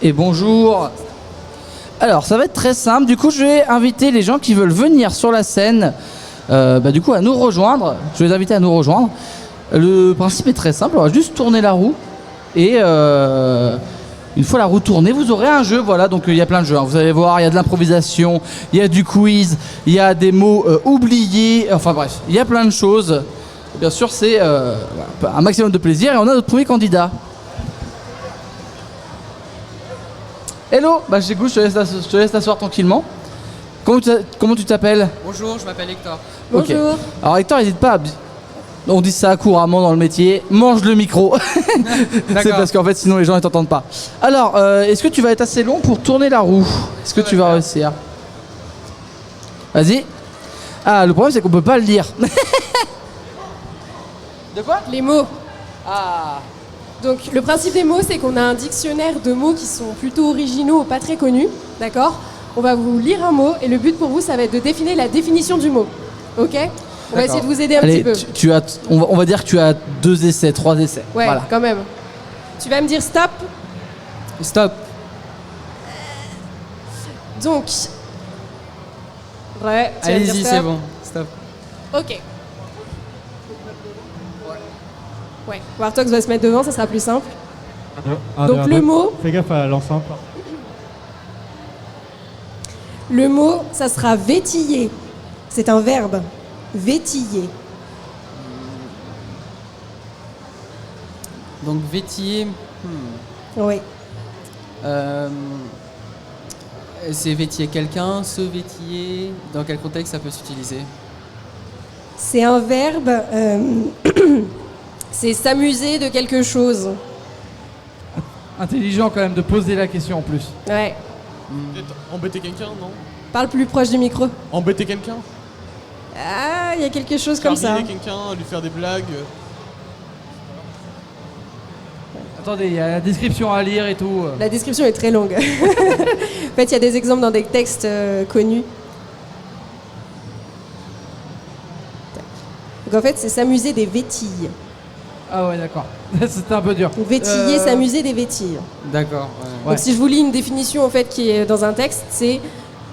Et bonjour. Alors ça va être très simple, du coup je vais inviter les gens qui veulent venir sur la scène du coup à nous rejoindre. Je vais les inviter à nous rejoindre. Le principe est très simple, on va juste tourner la roue et une fois la roue tournée vous aurez un jeu, voilà, donc il y a plein de jeux, hein. Vous allez voir, il y a de l'improvisation, il y a du quiz, il y a des mots oubliés, enfin bref, il y a plein de choses. Bien sûr c'est un maximum de plaisir et on a notre premier candidat. Hello, Gégou, je te laisse t'asseoir tranquillement. Comment tu t'appelles? Bonjour, je m'appelle Hector. Okay. Bonjour. Alors Hector, n'hésite pas, on dit ça couramment dans le métier, mange le micro. C'est parce qu'en fait sinon les gens ne t'entendent pas. Alors, est-ce que tu vas être assez long pour tourner la roue? Est-ce que tu vas réussir? Vas-y. Ah, le problème c'est qu'on peut pas le lire. De quoi? Les mots. Ah. Donc le principe des mots, c'est qu'on a un dictionnaire de mots qui sont plutôt originaux, pas très connus, d'accord? On va vous lire un mot et le but pour vous, ça va être de définir la définition du mot, ok? On va essayer de vous aider un petit peu. On va dire que tu as 2 essais, 3 essais. Ouais, voilà. Quand même. Tu vas me dire stop. Stop. Donc, ouais, tu vas me dire Allez-y, stop. c'est bon. Stop. Ok. Ouais, Wartox va se mettre devant, ça sera plus simple. Donc le mot... Fais gaffe à l'enceinte. Le mot, ça sera vétiller. C'est un verbe. Vétiller. Donc vétiller. Oui. C'est vétiller quelqu'un, se vétiller. Dans quel contexte ça peut s'utiliser? C'est un verbe. C'est s'amuser de quelque chose. Intelligent quand même de poser la question en plus. Ouais. Embêter quelqu'un, non? Parle plus proche du micro. Embêter quelqu'un? Ah, il y a quelque chose comme ça. Charrier quelqu'un, lui faire des blagues. Attendez, il y a la description à lire et tout. La description est très longue. En fait, il y a des exemples dans des textes connus. Donc en fait, c'est s'amuser des vétilles. Ah ouais, d'accord. C'était un peu dur. Vétiller, s'amuser des vétilles. D'accord. Donc si je vous lis une définition en fait qui est dans un texte, c'est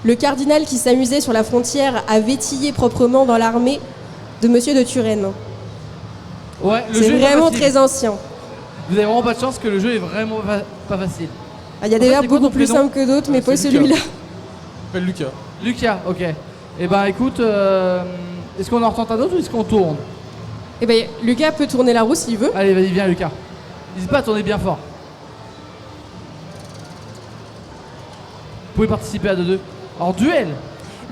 le cardinal qui s'amusait sur la frontière à vétiller proprement dans l'armée de Monsieur de Turenne. Ouais, c'est vraiment très ancien. Vous avez vraiment pas de chance que le jeu est vraiment pas facile. Il y a des verbes beaucoup plus simples que d'autres, mais pas celui-là. Je m'appelle Lucas. Lucas, ok. Eh ben écoute, est-ce qu'on en retente un autre ou est-ce qu'on tourne? Eh ben Lucas peut tourner la roue s'il veut. Allez, vas-y, viens Lucas. N'hésite pas à tourner bien fort. Vous pouvez participer à 2-2. Alors duel.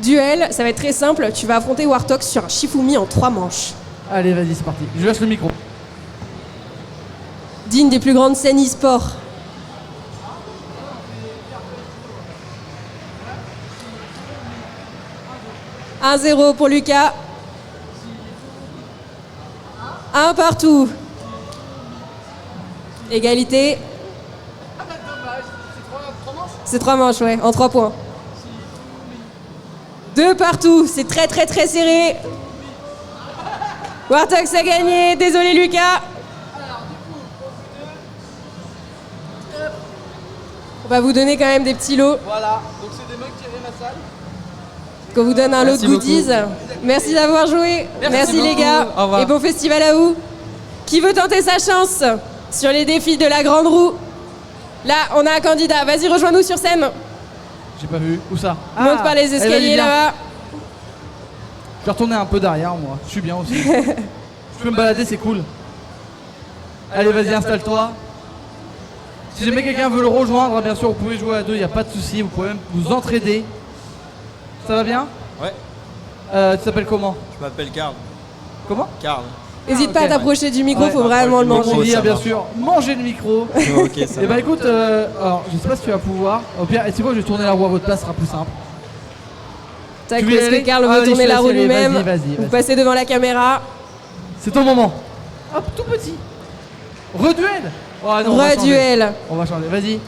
Duel, ça va être très simple. Tu vas affronter Wartox sur un Shifumi en 3 manches. Allez, vas-y, c'est parti. Je lâche le micro. Digne des plus grandes scènes e-sport. « 1-0 pour Lucas. 1 partout. Égalité. C'est 3 manches, ouais, en 3 points. 2 partout, c'est très très très serré. Wartox a gagné, désolé Lucas. On va vous donner quand même des petits lots. Voilà, donc c'est des mecs qui viennent à la salle. Qu'on vous donne un lot de goodies. Merci d'avoir joué. Merci les gars. Et bon festival à vous. Qui veut tenter sa chance sur les défis de la grande roue? Là, on a un candidat. Vas-y, rejoins-nous sur scène. J'ai pas vu. Où ça? Monte par les escaliers là-bas. Je vais retourner un peu derrière moi. Je suis bien aussi. Je peux me balader, c'est cool. Allez, vas-y, installe-toi. Si jamais quelqu'un veut le rejoindre, bien sûr, vous pouvez jouer à 2, il n'y a pas de souci. Vous pouvez même vous entraider. Ça va bien? Ouais. Tu t'appelles comment? Je m'appelle Karl. Comment? Karl. N'hésite pas à t'approcher du micro, faut vraiment le manger. Bien sûr, manger le micro. Ok, ça Et bah écoute, alors je sais pas si tu vas pouvoir. Au pire, tu vois, je vais tourner la roue à votre place, ça sera plus simple. Tac, est-ce que Karl veut tourner la roue lui-même? Vous passez devant la caméra. C'est ton moment. Hop, tout petit. Reduel. Oh, non, Reduel. On va changer, vas-y.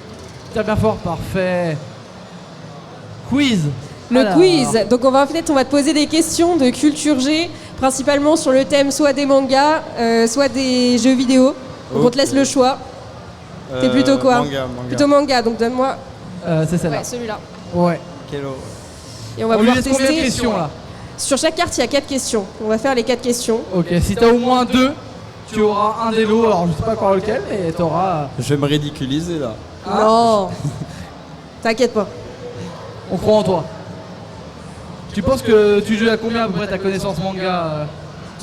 Tiens bien fort, parfait. Quiz. Le quiz. Donc on va te poser des questions de culture G, principalement sur le thème soit des mangas, soit des jeux vidéo. Donc on te laisse le choix. T'es plutôt quoi? Manga. Plutôt manga, donc donne-moi. C'est celle-là. Ouais, celui-là. Ouais. Et on va On lui pouvoir laisse combien de tester. questions là? Sur chaque carte, il y a 4 questions. On va faire les 4 questions. Ok, si t'as au moins 2, tu auras un des lots. Alors je sais pas encore lequel, mais t'auras. Je vais me ridiculiser là. Non. T'inquiète pas. On croit en toi. Tu penses que tu joues à combien à peu près ta connaissance manga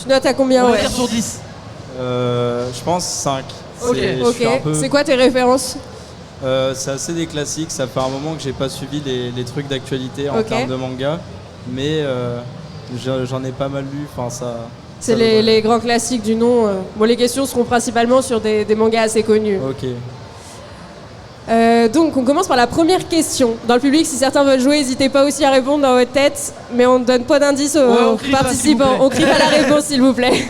Tu notes à combien? On va Ouais. dire sur 10. Je pense 5. Ok, Ok. C'est quoi tes références? C'est assez des classiques. Ça fait un moment que j'ai pas suivi les trucs d'actualité en Ok. termes de manga. Mais j'en ai pas mal lu. Enfin, ça. C'est ça les grands classiques du nom. Bon, les questions seront principalement sur des mangas assez connus. Ok. Donc, on commence par la première question. Dans le public, si certains veulent jouer, n'hésitez pas aussi à répondre dans votre tête. Mais on ne donne pas d'indices aux on crie pas, s'il participants. vous plaît. On crie pas la réponse, s'il vous plaît.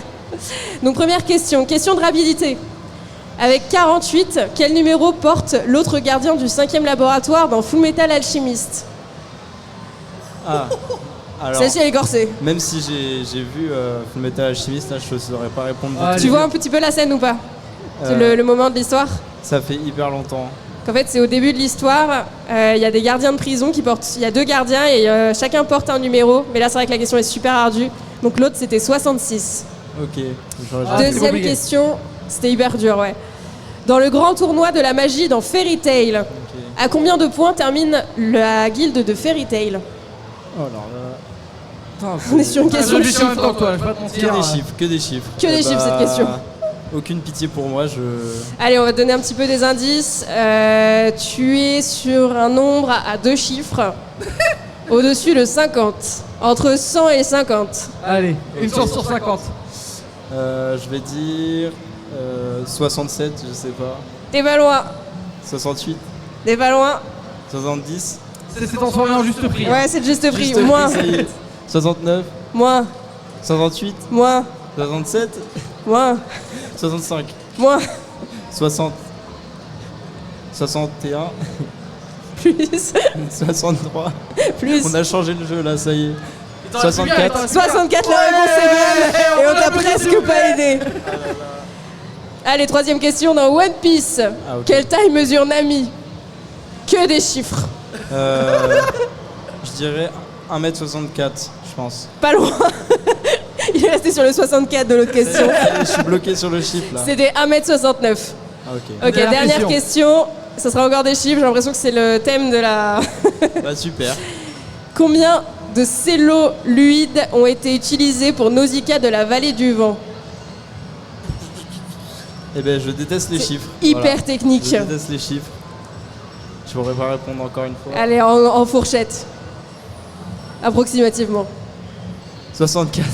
Donc, première question. Question de rapidité. Avec 48, quel numéro porte l'autre gardien du 5e laboratoire dans Fullmetal Alchemist? Ah. Alors, Celle-ci, elle est corsée. même si j'ai vu Fullmetal Alchemist, là, je saurais pas répondre. Ah, Tu vois un petit peu la scène ou pas? C'est Euh, le moment de l'histoire? Ça fait hyper longtemps. En fait, c'est au début de l'histoire, il y a des gardiens de prison qui portent... Il y a 2 gardiens et chacun porte un numéro. Mais là, c'est vrai que la question est super ardue. Donc l'autre, c'était 66. Ok. J'aurais Ah, jamais- c'est Deuxième compliqué. question, c'était hyper dur, ouais. Dans le grand tournoi de la magie dans Fairy Tail, Ok. à combien de points termine la guilde de Fairy Tail? Oh là là. On est sur une Je question de réfléchis en même temps chiffres. que toi, je vais pas te Que mentir. des chiffres, que des chiffres. Que des chiffres, cette question. Aucune pitié pour moi, Allez, on va te donner un petit peu des indices. Tu es sur un nombre à 2 chiffres, au-dessus de 50. Entre 100 et 50. Allez, une chance sur 50. je vais dire 67, je sais pas. T'es pas loin. 68, T'es pas loin. 70. C'est transformé en juste prix. Ouais, c'est le juste prix. Juste Moins. prix, ça y est. 69, Moins. 68, Moins. 67, Moins. 65, Moins. 60, 61, Plus. 63. Plus. On a changé le jeu là, ça y est. t'en reste combien, 64. 64, la réponse est bonne. Et on t'a presque pas aidé. Allez, troisième question dans One Piece. Ah, ok. Quelle taille mesure Nami? Que des chiffres. Je dirais 1m64, je pense. Pas loin. Il est resté sur le 64 de l'autre question. Je suis bloqué sur le chiffre là. C'était 1m69. Ah, ok. Ok, Dernière dernière question. Ça sera encore des chiffres. J'ai l'impression que c'est le thème de la... Bah super. Combien de celluloïdes ont été utilisés pour Nausicaa de la vallée du vent? Eh ben je déteste les chiffres. Hyper Voilà. technique. Je déteste les chiffres. Je pourrais pas répondre encore une fois. Allez, en fourchette. Approximativement. 64.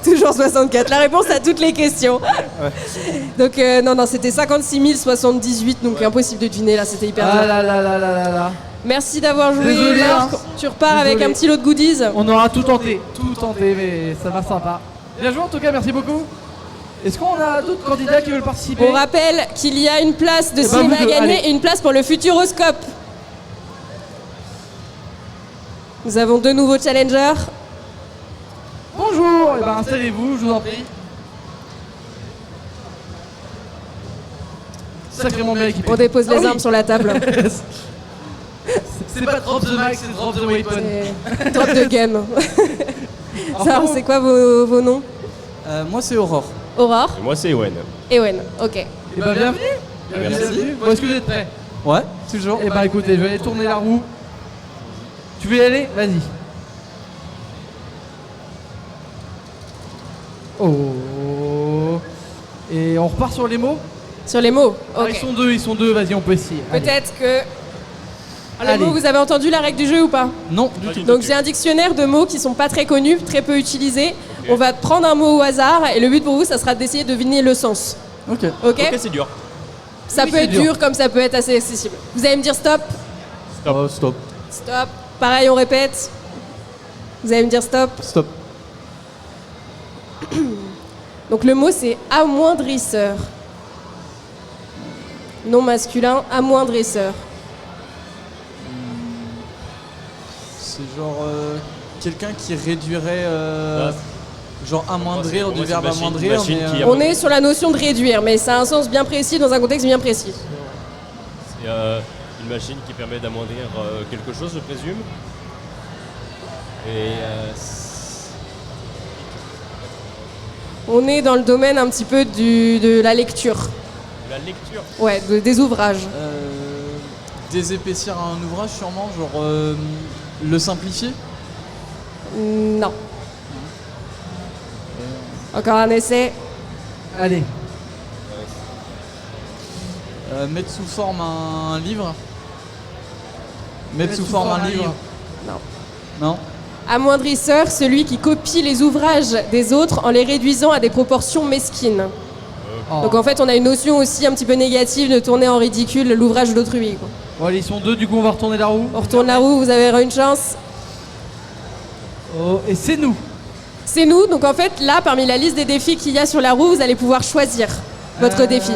Toujours 64. La réponse à toutes les questions. Donc, non, c'était 56 078, donc impossible de deviner, là, c'était hyper Ah dur. là là là là là là. Merci d'avoir joué, Désolé, Marc. hein. Tu repars avec Désolé. un petit lot de goodies. On aura tout tenté, mais ça va sympa. Bien joué en tout cas, merci beaucoup. Est-ce qu'on a d'autres candidats qui veulent participer? On rappelle qu'il y a une place de Eh ben, cinéma vous à deux, gagner allez. et une place pour le Futuroscope. Nous avons 2 nouveaux challengers. Bonjour, eh ben, installez-vous, je vous en prie. Sacrément bien équipé. On dépose les Ah oui. armes sur la table. C'est pas drop the mic, c'est drop the weapon. C'est drop de gun. Ça, c'est quoi vos noms? Moi, c'est Aurore. Aurore Et moi, c'est Ewen. Ewen, ok. Eh ben bienvenue. Merci. Bienvenue. Bon, est-ce que vous êtes prêts? Ouais, toujours. Eh ben écoutez, je vais aller tourner la roue. Tu veux y aller? Vas-y. Oh. Et on repart sur les mots? Sur les mots, Ah, ok. ils sont deux, vas-y, on peut essayer. Allez. Peut-être que... Les Allez. mots, vous avez entendu la règle du jeu ou pas? Non, du tout. Donc j'ai un dictionnaire de mots qui sont pas très connus, très peu utilisés. On va prendre un mot au hasard et le but pour vous, ça sera d'essayer de deviner le sens. Ok. Ok, Ok, c'est dur. ça Oui, peut c'est être dur. dur comme ça peut être assez accessible. Vous allez me dire stop, Stop. Stop. stop. Pareil, on répète. Vous allez me dire stop. Stop. Donc le mot c'est amoindrisseur. Nom masculin, amoindrisseur. C'est genre quelqu'un qui réduirait. Genre amoindrir, Pour du moi, c'est verbe une machine- amoindrir, machine mais... qui On est sur la notion de réduire, mais ça a un sens bien précis dans un contexte bien précis. C'est une machine qui permet d'amoindrir quelque chose, je présume. Et On est dans le domaine un petit peu de la lecture. la lecture. Ouais, des ouvrages. Désépaissir un ouvrage sûrement, genre le simplifier. Non. Encore un essai. Allez. Mettre sous forme un livre. Mettre sous forme un livre. Non. Non. Amoindrisseur, celui qui copie les ouvrages des autres en les réduisant à des proportions mesquines. Oh. Donc en fait, on a une notion aussi un petit peu négative de tourner en ridicule l'ouvrage d'autrui, quoi. Bon, allez, ils sont deux, du coup, on va retourner la roue. On retourne la roue, vous avez une chance. Oh, et c'est nous. C'est nous, donc en fait, là, parmi la liste des défis qu'il y a sur la roue, vous allez pouvoir choisir votre défi.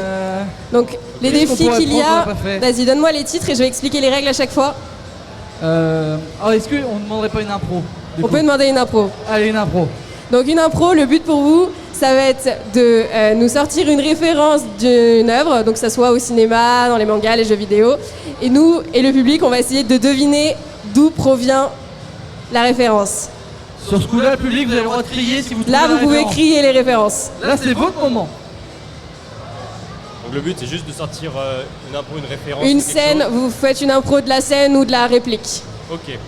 Donc, les qu'est-ce qu'on défis pourrait qu'il y prendre qu'on a, n'a pas fait vas-y, donne-moi les titres et je vais expliquer les règles à chaque fois. Est-ce qu'on ne demanderait pas une impro du On coup peut demander une impro. Allez, une impro. Donc une impro, le but pour vous, ça va être de nous sortir une référence d'une œuvre, donc que ça soit au cinéma, dans les mangas, les jeux vidéo. Et nous et le public, on va essayer de deviner d'où provient la référence. Sur ce coup-là, le public, vous avez le droit de crier si vous trouvez Là, la vous pouvez référence. crier les références. Là, c'est votre moment. Donc le but c'est juste de sortir une impro, une référence. Une de quelque scène, chose. vous faites une impro de la scène ou de la réplique. Ok.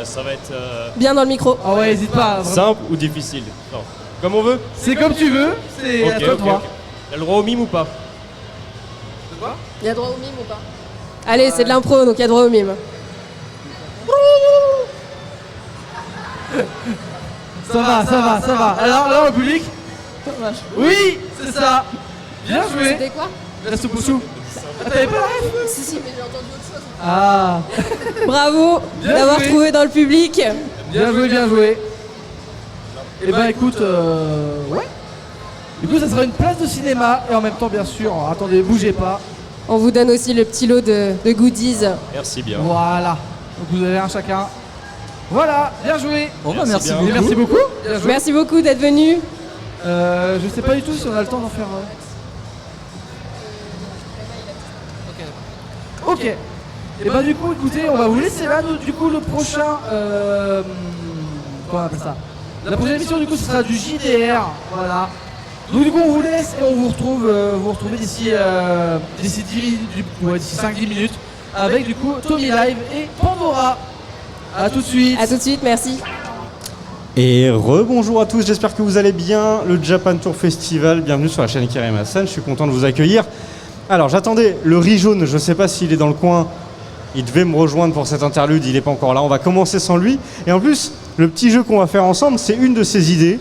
Ça va être Bien dans le micro. Ah ouais, n'hésite pas. vraiment. simple ou difficile. Non. Comme on veut. C'est comme tu veux, c'est à Ok, toi de ok, voir. ok. T'as le droit au mime ou pas? Il y a droit au mime ou pas? Allez, c'est de l'impro, donc il y a droit au mime. Ça va. Alors là, le public. Oui, c'est ça. Bien joué. C'était quoi? La soupe au chou. Ah, t'avais pas la ref? Si, mais j'ai entendu autre chose. Ah, Bravo Bien d'avoir joué. trouvé dans le public. bien joué. Eh ben écoute, ouais. Du coup, ça sera une place de cinéma et en même temps, bien sûr, attendez, bougez pas. On vous donne aussi le petit lot de goodies. Merci bien. Voilà. Donc vous avez un chacun. Voilà, bien joué. Bon bah Merci merci bien. beaucoup. Et merci beaucoup. Bien joué. Merci beaucoup d'être venu. Je sais pas du tout si on a le temps d'en faire. Ok. Et bah du coup, écoutez, on va vous laisser là. Du coup, le prochain, comment on appelle ça? La prochaine émission, du coup, ce sera du JDR. Voilà. Donc du coup, on vous laisse et on vous retrouve d'ici 5-10 minutes avec du coup Tommy Live et Pandora. A tout de suite. À tout de suite, merci. Et rebonjour à tous, j'espère que vous allez bien. Le Japan Tour Festival, bienvenue sur la chaîne Karim Hassan, je suis content de vous accueillir. Alors j'attendais le riz jaune, je ne sais pas s'il est dans le coin, il devait me rejoindre pour cette interlude, il n'est pas encore là, on va commencer sans lui. Et en plus, le petit jeu qu'on va faire ensemble, c'est une de ses idées.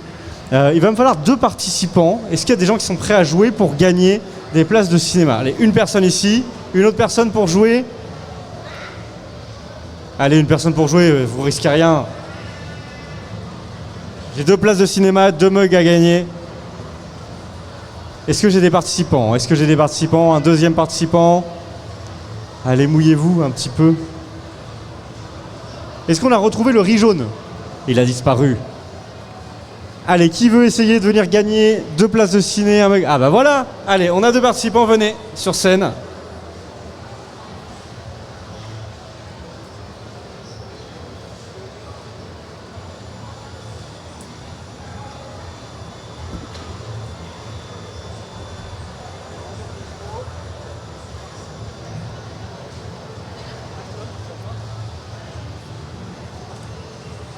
Il va me falloir 2 participants. Est-ce qu'il y a des gens qui sont prêts à jouer pour gagner des places de cinéma? Allez, une personne ici, une autre personne pour jouer. Allez, une personne pour jouer, vous risquez rien. J'ai 2 places de cinéma, 2 mugs à gagner. Est-ce que j'ai des participants? Un deuxième participant? Allez, mouillez-vous un petit peu. Est-ce qu'on a retrouvé le riz jaune? Il a disparu. Allez, qui veut essayer de venir gagner 2 places de ciné, un mug? Ah bah voilà. Allez, on a 2 participants, venez sur scène.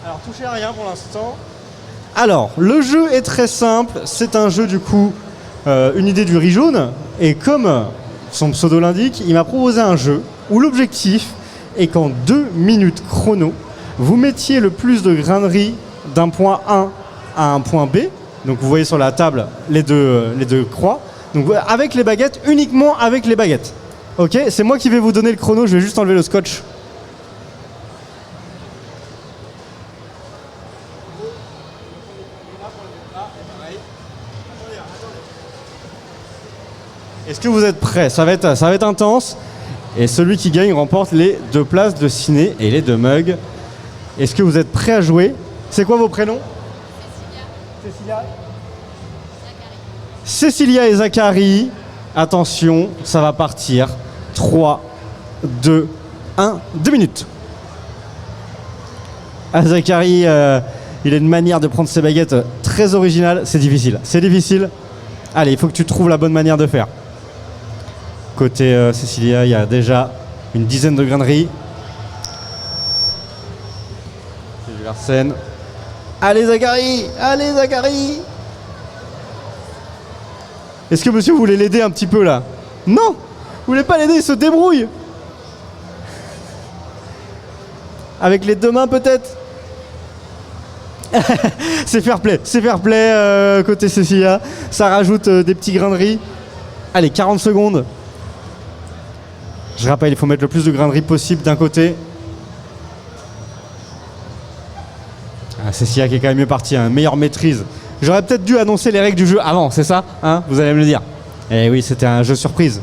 Alors, touchez à rien pour l'instant. Alors, le jeu est très simple. C'est un jeu, du coup, une idée du riz jaune. Et comme son pseudo l'indique, il m'a proposé un jeu où l'objectif est qu'en 2 minutes chrono, vous mettiez le plus de grains de riz d'un point A à un point B. Donc, vous voyez sur la table les deux croix. Donc, avec les baguettes, uniquement avec les baguettes. Ok, c'est moi qui vais vous donner le chrono. Je vais juste enlever le scotch. Est-ce que vous êtes prêts? Ça va être intense. Et celui qui gagne remporte les 2 places de ciné et les 2 mugs. Est-ce que vous êtes prêts à jouer? C'est quoi vos prénoms? Cécilia et Zachary. Attention, ça va partir. 3, 2, 1, 2 minutes. Ah, Zachary, il a une manière de prendre ses baguettes très originale. C'est difficile. C'est difficile. Allez, il faut que tu trouves la bonne manière de faire. Côté Cécilia, il y a déjà une dizaine de graineries. J'ai vu Larsen. Allez Zachary! Allez Zachary! Est-ce que monsieur vous voulez l'aider un petit peu là? Non! Vous voulez pas l'aider, il se débrouille! Avec les deux mains peut-être? C'est fair play côté Cécilia. Ça rajoute des petits grains de riz. Allez, 40 secondes. Je rappelle, il faut mettre le plus de grains de riz possible d'un côté. Ah, Cécilia qui est quand même mieux partie, hein, meilleure maîtrise. J'aurais peut-être dû annoncer les règles du jeu avant, c'est ça hein? Vous allez me le dire. Eh oui, c'était un jeu surprise.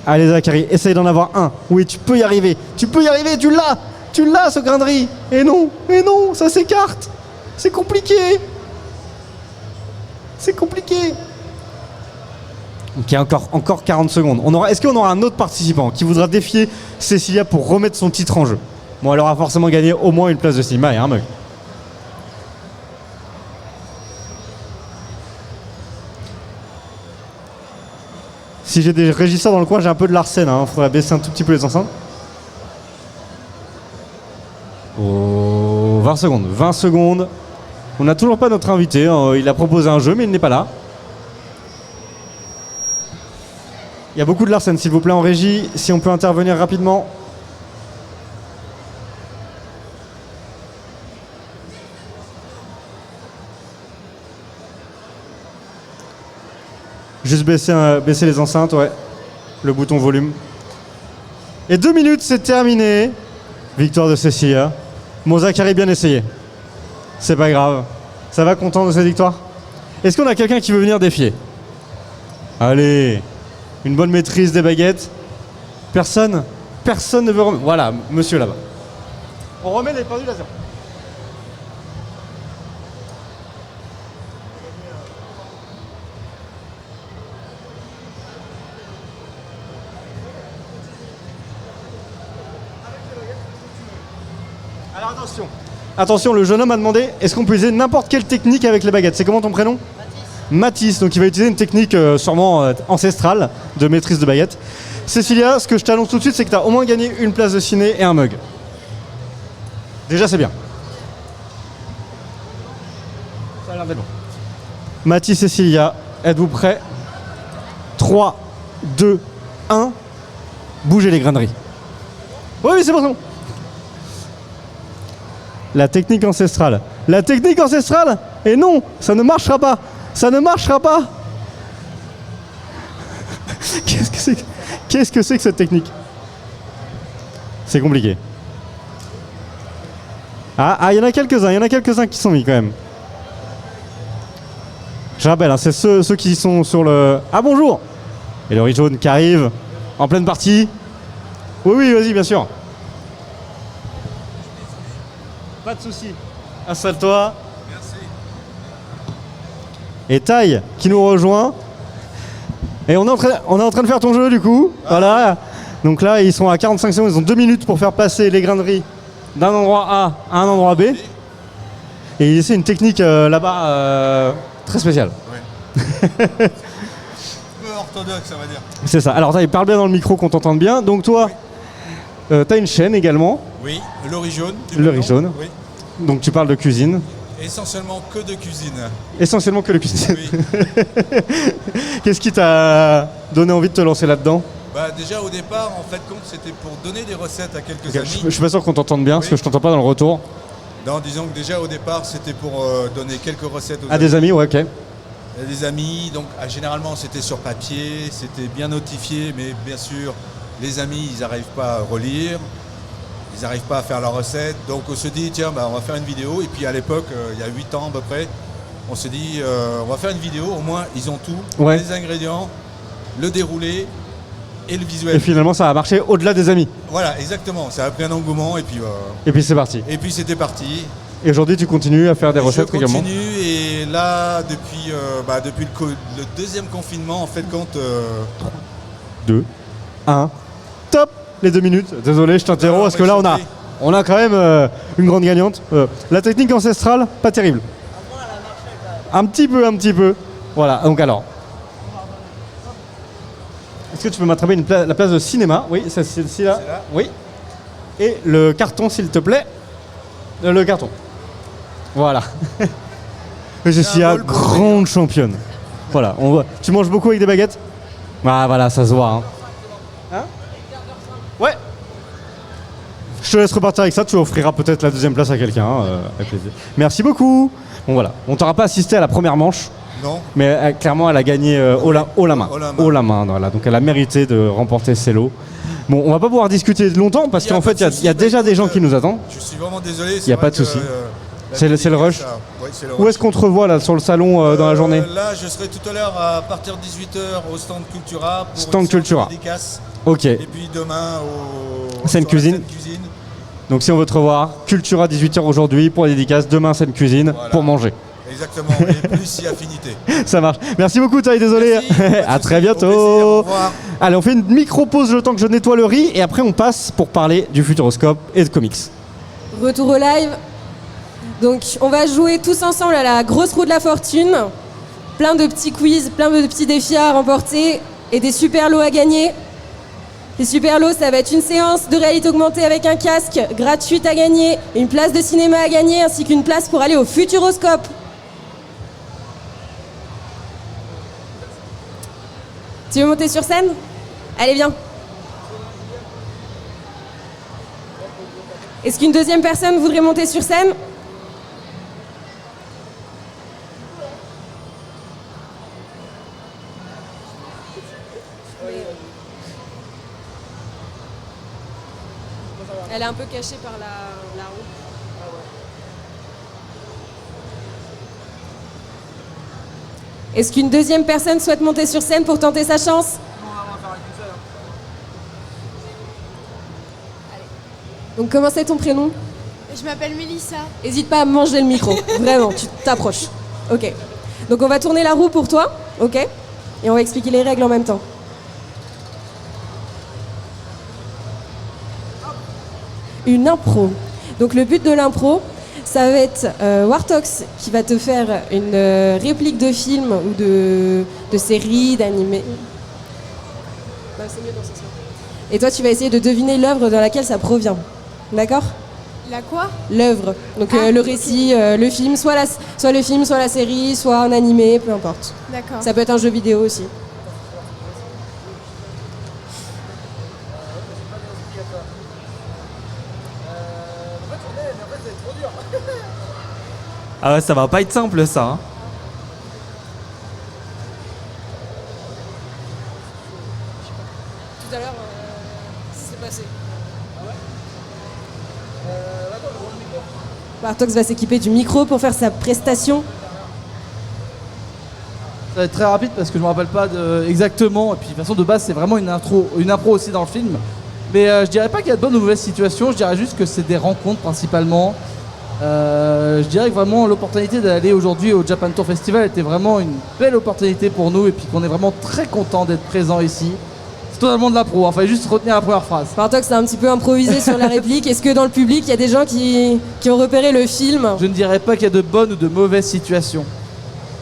Allez Zachary, essaye d'en avoir un. Oui, tu peux y arriver. Tu peux y arriver, tu l'as. Tu l'as ce grain de riz. Et non, ça s'écarte. C'est compliqué. C'est compliqué. Ok, encore 40 secondes. Est-ce qu'on aura un autre participant qui voudra défier Cécilia pour remettre son titre en jeu? Bon, elle aura forcément gagné au moins une place de cinéma et un mug. Si j'ai des régisseurs dans le coin, j'ai un peu de Larsen. Il faudrait baisser un tout petit peu les enceintes. Oh, 20 secondes. 20 secondes. On n'a toujours pas notre invité. Il a proposé un jeu, mais il n'est pas là. Il y a beaucoup de Larsen, s'il vous plaît, en régie. Si on peut intervenir rapidement. Juste baisser les enceintes, ouais. Le bouton volume. Et 2 minutes, c'est terminé. Victoire de Cécilia. Bon, Zachary, bien essayé. C'est pas grave. Ça va, content de cette victoire? Est-ce qu'on a quelqu'un qui veut venir défier? Allez. Une bonne maîtrise des baguettes. Personne ne veut remettre. Voilà, monsieur là-bas. On remet les pendules à zéro. Alors attention, le jeune homme a demandé est-ce qu'on peut utiliser n'importe quelle technique avec les baguettes? C'est comment ton prénom? Mathis, donc il va utiliser une technique sûrement ancestrale de maîtrise de baguette. Cécilia, ce que je t'annonce tout de suite, c'est que tu as au moins gagné une place de ciné et un mug. Déjà, c'est bien. Ça a l'air d'être bon. Mathis, Cécilia, êtes-vous prêts? 3, 2, 1. Bougez les graineries. Oui, c'est bon. La technique ancestrale. La technique ancestrale? Et non, ça ne marchera pas. Ça ne marchera pas. Qu'est-ce que c'est que cette technique? C'est compliqué. Ah, il y en a quelques-uns qui sont mis quand même. Je rappelle, c'est ceux qui sont sur le... Ah, bonjour. Et le riz jaune qui arrive en pleine partie. Oui, vas-y, bien sûr. Pas de soucis. Installe-toi. Merci. Et Taille qui nous rejoint. Et on est en train de faire ton jeu du coup. Ah. Voilà. Donc là, ils sont à 45 secondes. Ils ont 2 minutes pour faire passer les graineries d'un endroit A à un endroit B. Ouais. Et c'est une technique là-bas très spéciale. Ouais. Un peu orthodoxe, on va dire. C'est ça. Alors, Taille, parle bien dans le micro qu'on t'entende bien. Donc toi... Oui. T'as une chaîne également. Oui, le riz jaune. Le riz jaune. Oui. Donc tu parles de cuisine. Essentiellement que de cuisine. Essentiellement que de cuisine. Oui. Qu'est-ce qui t'a donné envie de te lancer là-dedans? Déjà au départ, en fait, c'était pour donner des recettes à quelques amis. Je suis pas sûr qu'on t'entende bien, parce que je t'entends pas dans le retour. Non, disons que déjà au départ, c'était pour donner quelques recettes aux amis. Des amis, ouais, ok. Des amis, donc généralement c'était sur papier, c'était bien notifié, mais bien sûr, les amis, ils n'arrivent pas à relire, ils n'arrivent pas à faire la recette, donc on se dit, tiens, on va faire une vidéo. Et puis à l'époque, il y a 8 ans à peu près, on se dit, on va faire une vidéo, au moins ils ont tout, ouais. Les ingrédients, le déroulé, et le visuel. Et finalement, ça a marché au-delà des amis. Voilà, exactement. Ça a pris un engouement et puis c'est parti. et puis c'était parti. Et aujourd'hui, tu continues à faire des recettes Je également. continue et là, depuis le deuxième confinement, en fait, quand 2, 1, top. Les 2 minutes. Désolé, je t'interromps parce que là, on a quand même une grande gagnante. La technique ancestrale, pas terrible. Un petit peu. Voilà, donc alors. Est-ce que tu peux m'attraper la place de cinéma? Oui, c'est celle-ci là. Oui. Et le carton, s'il te plaît. Le carton. Voilà. Jessia, grande championne. Voilà, on voit. Tu manges beaucoup avec des baguettes? Ah voilà, ça se voit. Hein? Ouais. Je te laisse repartir avec ça, tu offriras peut-être la deuxième place à quelqu'un, avec plaisir. Merci beaucoup. Bon voilà, on t'aura pas assisté à la première manche. non, Mais clairement, elle a gagné haut la main. Haut la main, voilà. Donc elle a mérité de remporter ces lots. Bon, on va pas pouvoir discuter longtemps parce qu'en fait, il y a déjà des gens qui nous attendent. je suis vraiment désolé. Y a pas de souci. C'est le rush. Ouais, c'est le Où est-ce qu'on te revoit là sur le salon dans la journée? Là, je serai tout à l'heure à partir de 18h au stand Cultura pour Stand une séance Cultura. de dédicace. Ok. Et puis demain au Scène sur la cuisine. Scène cuisine. Donc si on veut te revoir, Cultura 18h aujourd'hui pour la dédicace, demain scène cuisine Voilà. pour manger. Exactement. Et plus si affinité. Ça marche. Merci beaucoup Taï, désolé. Merci, pas de À souci. très Au bientôt. plaisir, au revoir. Allez, on fait une micro-pause le temps que je nettoie le riz et après on passe pour parler du Futuroscope et de comics. Retour au live. Donc, on va jouer tous ensemble à la grosse roue de la fortune. Plein de petits quiz, plein de petits défis à remporter et des super lots à gagner. Les super lots, ça va être une séance de réalité augmentée avec un casque gratuite à gagner, une place de cinéma à gagner ainsi qu'une place pour aller au Futuroscope. Tu veux monter sur scène? Allez, viens. Est-ce qu'une deuxième personne voudrait monter sur scène? Elle est un peu cachée par la roue. Est-ce qu'une deuxième personne souhaite monter sur scène pour tenter sa chance? Donc comment c'est ton prénom? Je m'appelle Mélissa. N'hésite pas à manger le micro, vraiment, tu t'approches. Ok. Donc on va tourner la roue pour toi, ok? Et on va expliquer les règles en même temps. Une impro. Donc le but de l'impro, ça va être Wartox qui va te faire une réplique de film ou de série, d'animé. C'est mieux dans ce sens. Et toi, tu vas essayer de deviner l'œuvre dans laquelle ça provient. D'accord? La quoi? L'œuvre. Donc le récit, le film, soit le film, soit la série, soit un animé, peu importe. D'accord. Ça peut être un jeu vidéo aussi. Ah ouais, ça va pas être simple ça. Hein. Tout à l'heure, c'est passé. Bartox va s'équiper du micro pour faire sa prestation. Ça va être très rapide parce que je me rappelle pas exactement. Et puis de toute façon de base c'est vraiment une impro aussi dans le film. Mais je dirais pas qu'il y a de bonnes ou de mauvaises situations. Je dirais juste que c'est des rencontres principalement. Je dirais que vraiment l'opportunité d'aller aujourd'hui au Japan Tour Festival était vraiment une belle opportunité pour nous et puis qu'on est vraiment très content d'être présent ici. C'est totalement de l'impro, il fallait juste retenir la première phrase. Bartox a un petit peu improvisé sur la réplique. Est-ce que dans le public il y a des gens qui ont repéré le film? Je ne dirais pas qu'il y a de bonnes ou de mauvaises situations.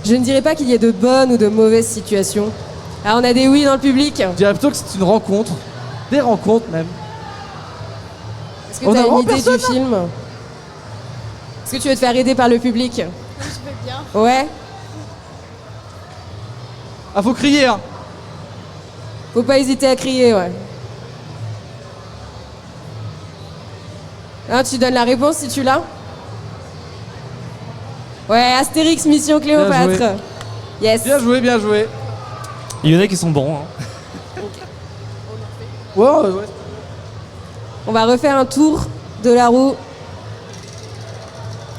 Je ne dirais pas qu'il y ait de bonnes ou de mauvaises situations. Ah, on a des oui dans le public. Je dirais plutôt que c'est une rencontre, des rencontres même. Est-ce que tu as une idée du film? Est-ce que tu veux te faire aider par le public? Je veux bien. Ouais. Ah faut crier hein. Faut pas hésiter à crier, ouais. Hein, tu donnes la réponse si tu l'as? Ouais, Astérix Mission Cléopâtre. Yes. Bien joué, bien joué. Il y en a qui sont bons. Hein. Ouais. On va refaire un tour de la roue.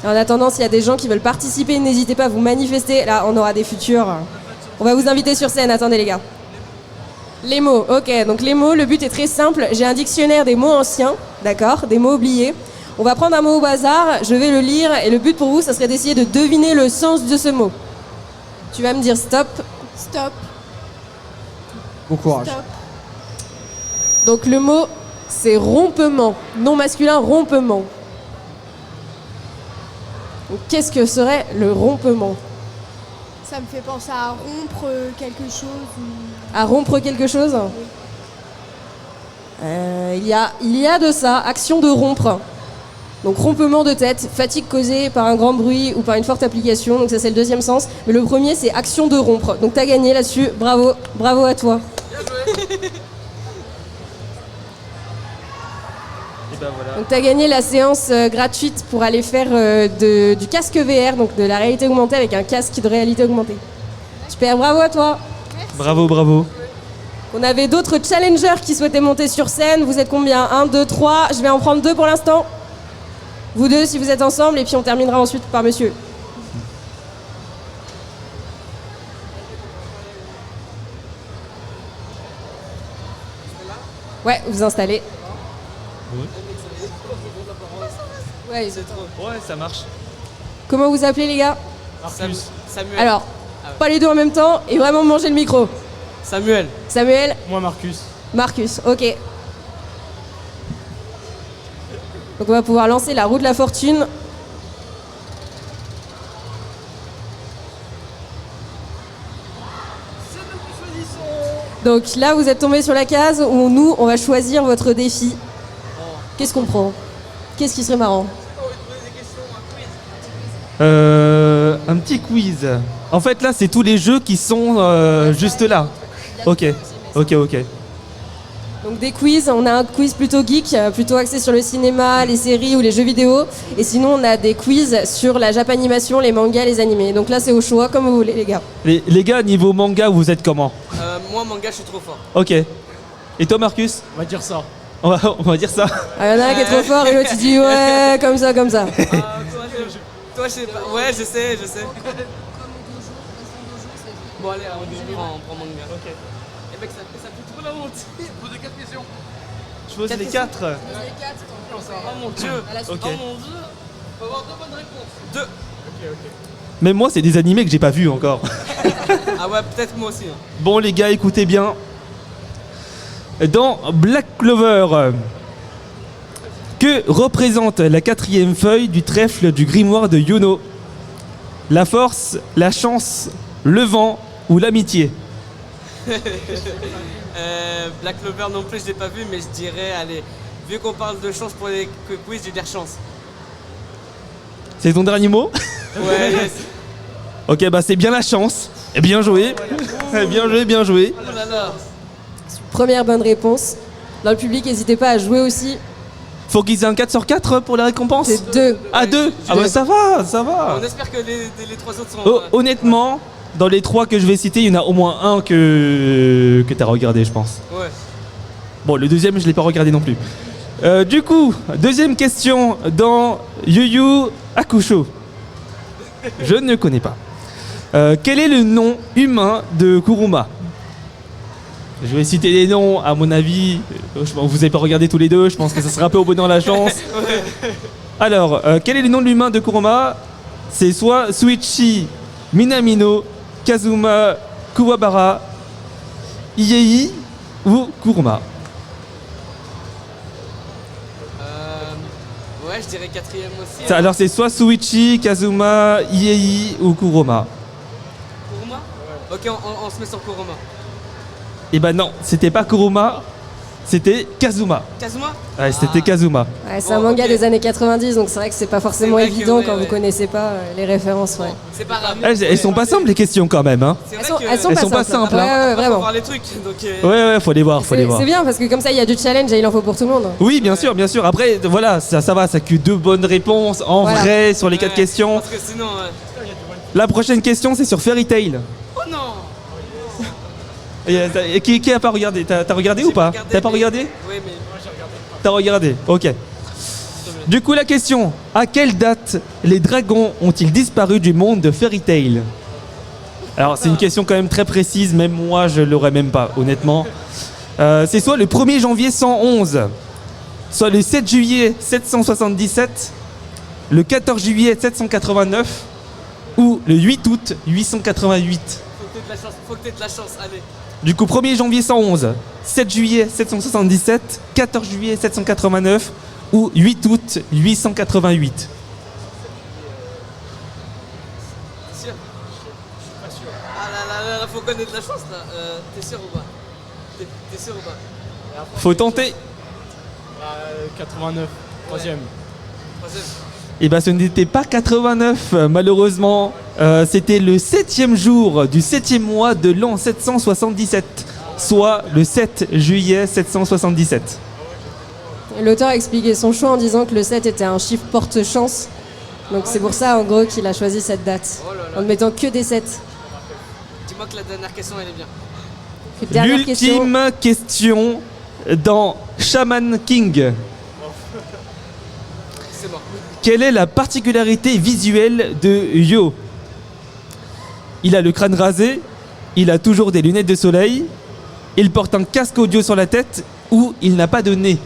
En attendant, s'il y a des gens qui veulent participer, n'hésitez pas à vous manifester. Là, on aura des futurs. On va vous inviter sur scène. Attendez, les gars. Les mots, ok. Donc les mots, le but est très simple. J'ai un dictionnaire des mots anciens, d'accord, des mots oubliés. On va prendre un mot au hasard, je vais le lire et le but pour vous, ça serait d'essayer de deviner le sens de ce mot. Tu vas me dire stop. Stop. Bon courage. Stop. Donc le mot, c'est rompement. Non masculin, rompement. Donc, qu'est-ce que serait le rompement? Ça me fait penser à rompre quelque chose. À rompre quelque chose? Il y a de ça, action de rompre. Donc rompement de tête, fatigue causée par un grand bruit ou par une forte application, donc ça c'est le deuxième sens. Mais le premier c'est action de rompre. Donc t'as gagné là-dessus, bravo, bravo à toi. Et ben voilà. Donc t'as gagné la séance gratuite pour aller faire du casque VR, donc de la réalité augmentée avec un casque de réalité augmentée. Super, bravo à toi. Bravo, bravo. On avait d'autres challengers qui souhaitaient monter sur scène. Vous êtes combien? 1, 2, 3. Je vais en prendre 2 pour l'instant. Vous deux si vous êtes ensemble et puis on terminera ensuite par monsieur. Ouais, vous installez. Ouais, Ouais, ça marche. comment vous appelez les gars? Samuel. Alors, pas les deux en même temps et vraiment manger le micro. Samuel. Samuel, Moi, Marcus. Marcus, ok. Donc on va pouvoir lancer la roue de la fortune. Donc là, vous êtes tombé sur la case où nous, on va choisir votre défi. Qu'est-ce qu'on prend? Qu'est-ce qui serait marrant? Un petit quiz. En fait, là, c'est tous les jeux qui sont juste là. Ok, ok, ok. Donc des quiz, on a un quiz plutôt geek, plutôt axé sur le cinéma, les séries ou les jeux vidéo. Et sinon, on a des quiz sur la japanimation, les mangas, les animés. Donc là, c'est au choix, comme vous voulez, les gars. Les gars, niveau manga, vous êtes comment? Moi, manga, je suis trop fort. Ok. Et toi, Marcus? On va dire ça. On va dire ça. Ah, y en a un qui est trop fort et l'autre, il dit ouais, comme ça, comme ça. Toi, je sais pas. Ouais, je sais. Bon, allez, on prend manga. Ok. Et mec, ça fait trop la honte. Posez 4 questions. Je pose les 4. Oh mon dieu. Ok. Oh mon dieu. Faut avoir 2 bonnes réponses. 2. Même moi, c'est des animés que j'ai pas vus encore. Ah ouais, peut-être moi aussi. Hein. Bon, les gars, écoutez bien. Dans Black Clover, que représente la 4e feuille du trèfle du grimoire de Yuno? La force, la chance, le vent ou l'amitié? Black Clover non plus, je l'ai pas vu, mais je dirais, allez, vu qu'on parle de chance pour les quiz, je vais dire chance. C'est ton dernier mot? Ouais, yes. Ok, bah c'est bien la chance. Et bien joué. Bien joué, bien joué. Oh là là. Première bonne réponse. Dans le public, n'hésitez pas à jouer aussi. Faut qu'ils aient un 4 sur 4 pour la récompense? C'est 2. Ah, 2? Ah bah ça va, ça va. On espère que les 3 autres sont... Oh, honnêtement, dans les 3 que je vais citer, il y en a au moins un que t'as regardé, je pense. Ouais. Bon, le deuxième, je l'ai pas regardé non plus. Du coup, deuxième question dans Yu Yu Hakusho. Je ne connais pas. Quel est le nom humain de Kuruma? Je vais citer les noms, à mon avis. Vous n'avez pas regardé tous les deux, je pense que ça sera un peu au bonheur la chance. Alors, quel est le nom de l'humain de Kuruma? C'est soit Suichi Minamino, Kazuma Kuwabara, Iei ou Kuruma. Ouais, je dirais 4e aussi. Alors c'est soit Suichi, Kazuma, Iei ou Kuruma. Kuruma? Ok, on se met sur Kuruma. Et bah non, c'était pas Kuruma, c'était Kazuma. Kazuma? Ouais, c'était Kazuma. Ouais, c'est un manga des années 90, donc c'est vrai que c'est pas forcément C'est vrai que, évident ouais, quand ouais. vous connaissez pas les références. Ouais. C'est pas grave. Elles sont pas simples les questions quand même. Hein. C'est Elles vrai sont, que... elles sont pas simples. Ouais, ouais, Faut vraiment. voir les trucs, donc... Ouais, faut les voir, faut les voir. C'est bien parce que comme ça il y a du challenge et il en faut pour tout le monde. Oui, bien sûr, bien sûr. Après, voilà, ça va, ça que 2 bonnes réponses en Voilà. vrai sur les 4 Ouais, questions. Parce que sinon... La prochaine question, c'est sur Fairy Tail. Oh non! Et qui a pas regardé? T'as regardé ou pas? T'as pas regardé? Oui, mais moi j'ai regardé. T'as regardé, ok. Du coup, la question, à quelle date les dragons ont-ils disparu du monde de Fairy Tail? Alors c'est une question quand même très précise, même moi je l'aurais même pas, honnêtement. C'est soit le 1er janvier 111, soit le 7 juillet 777, le 14 juillet 789 ou le 8 août 888. Faut que t'aies de la chance, allez. Du coup 1er janvier 111, 7 juillet 777, 14 juillet 789 ou 8 août 888. Sûr? Je suis pas sûr. Ah là, faut connaître la chance là. T'es sûr ou pas? T'es sûr ou pas? Faut tenter. 89, troisième. Eh ben ce n'était pas 89, malheureusement. C'était le 7e jour du 7e mois de l'an 777, soit le 7 juillet 777. L'auteur a expliqué son choix en disant que le 7 était un chiffre porte-chance. Donc c'est pour ça en gros qu'il a choisi cette date. En ne mettant que des 7. Dis-moi que la dernière question elle est bien. Dernière question. L'ultime question dans Shaman King. C'est bon. Quelle est la particularité visuelle de Yo? Il a le crâne rasé, il a toujours des lunettes de soleil, il porte un casque audio sur la tête ou il n'a pas de nez.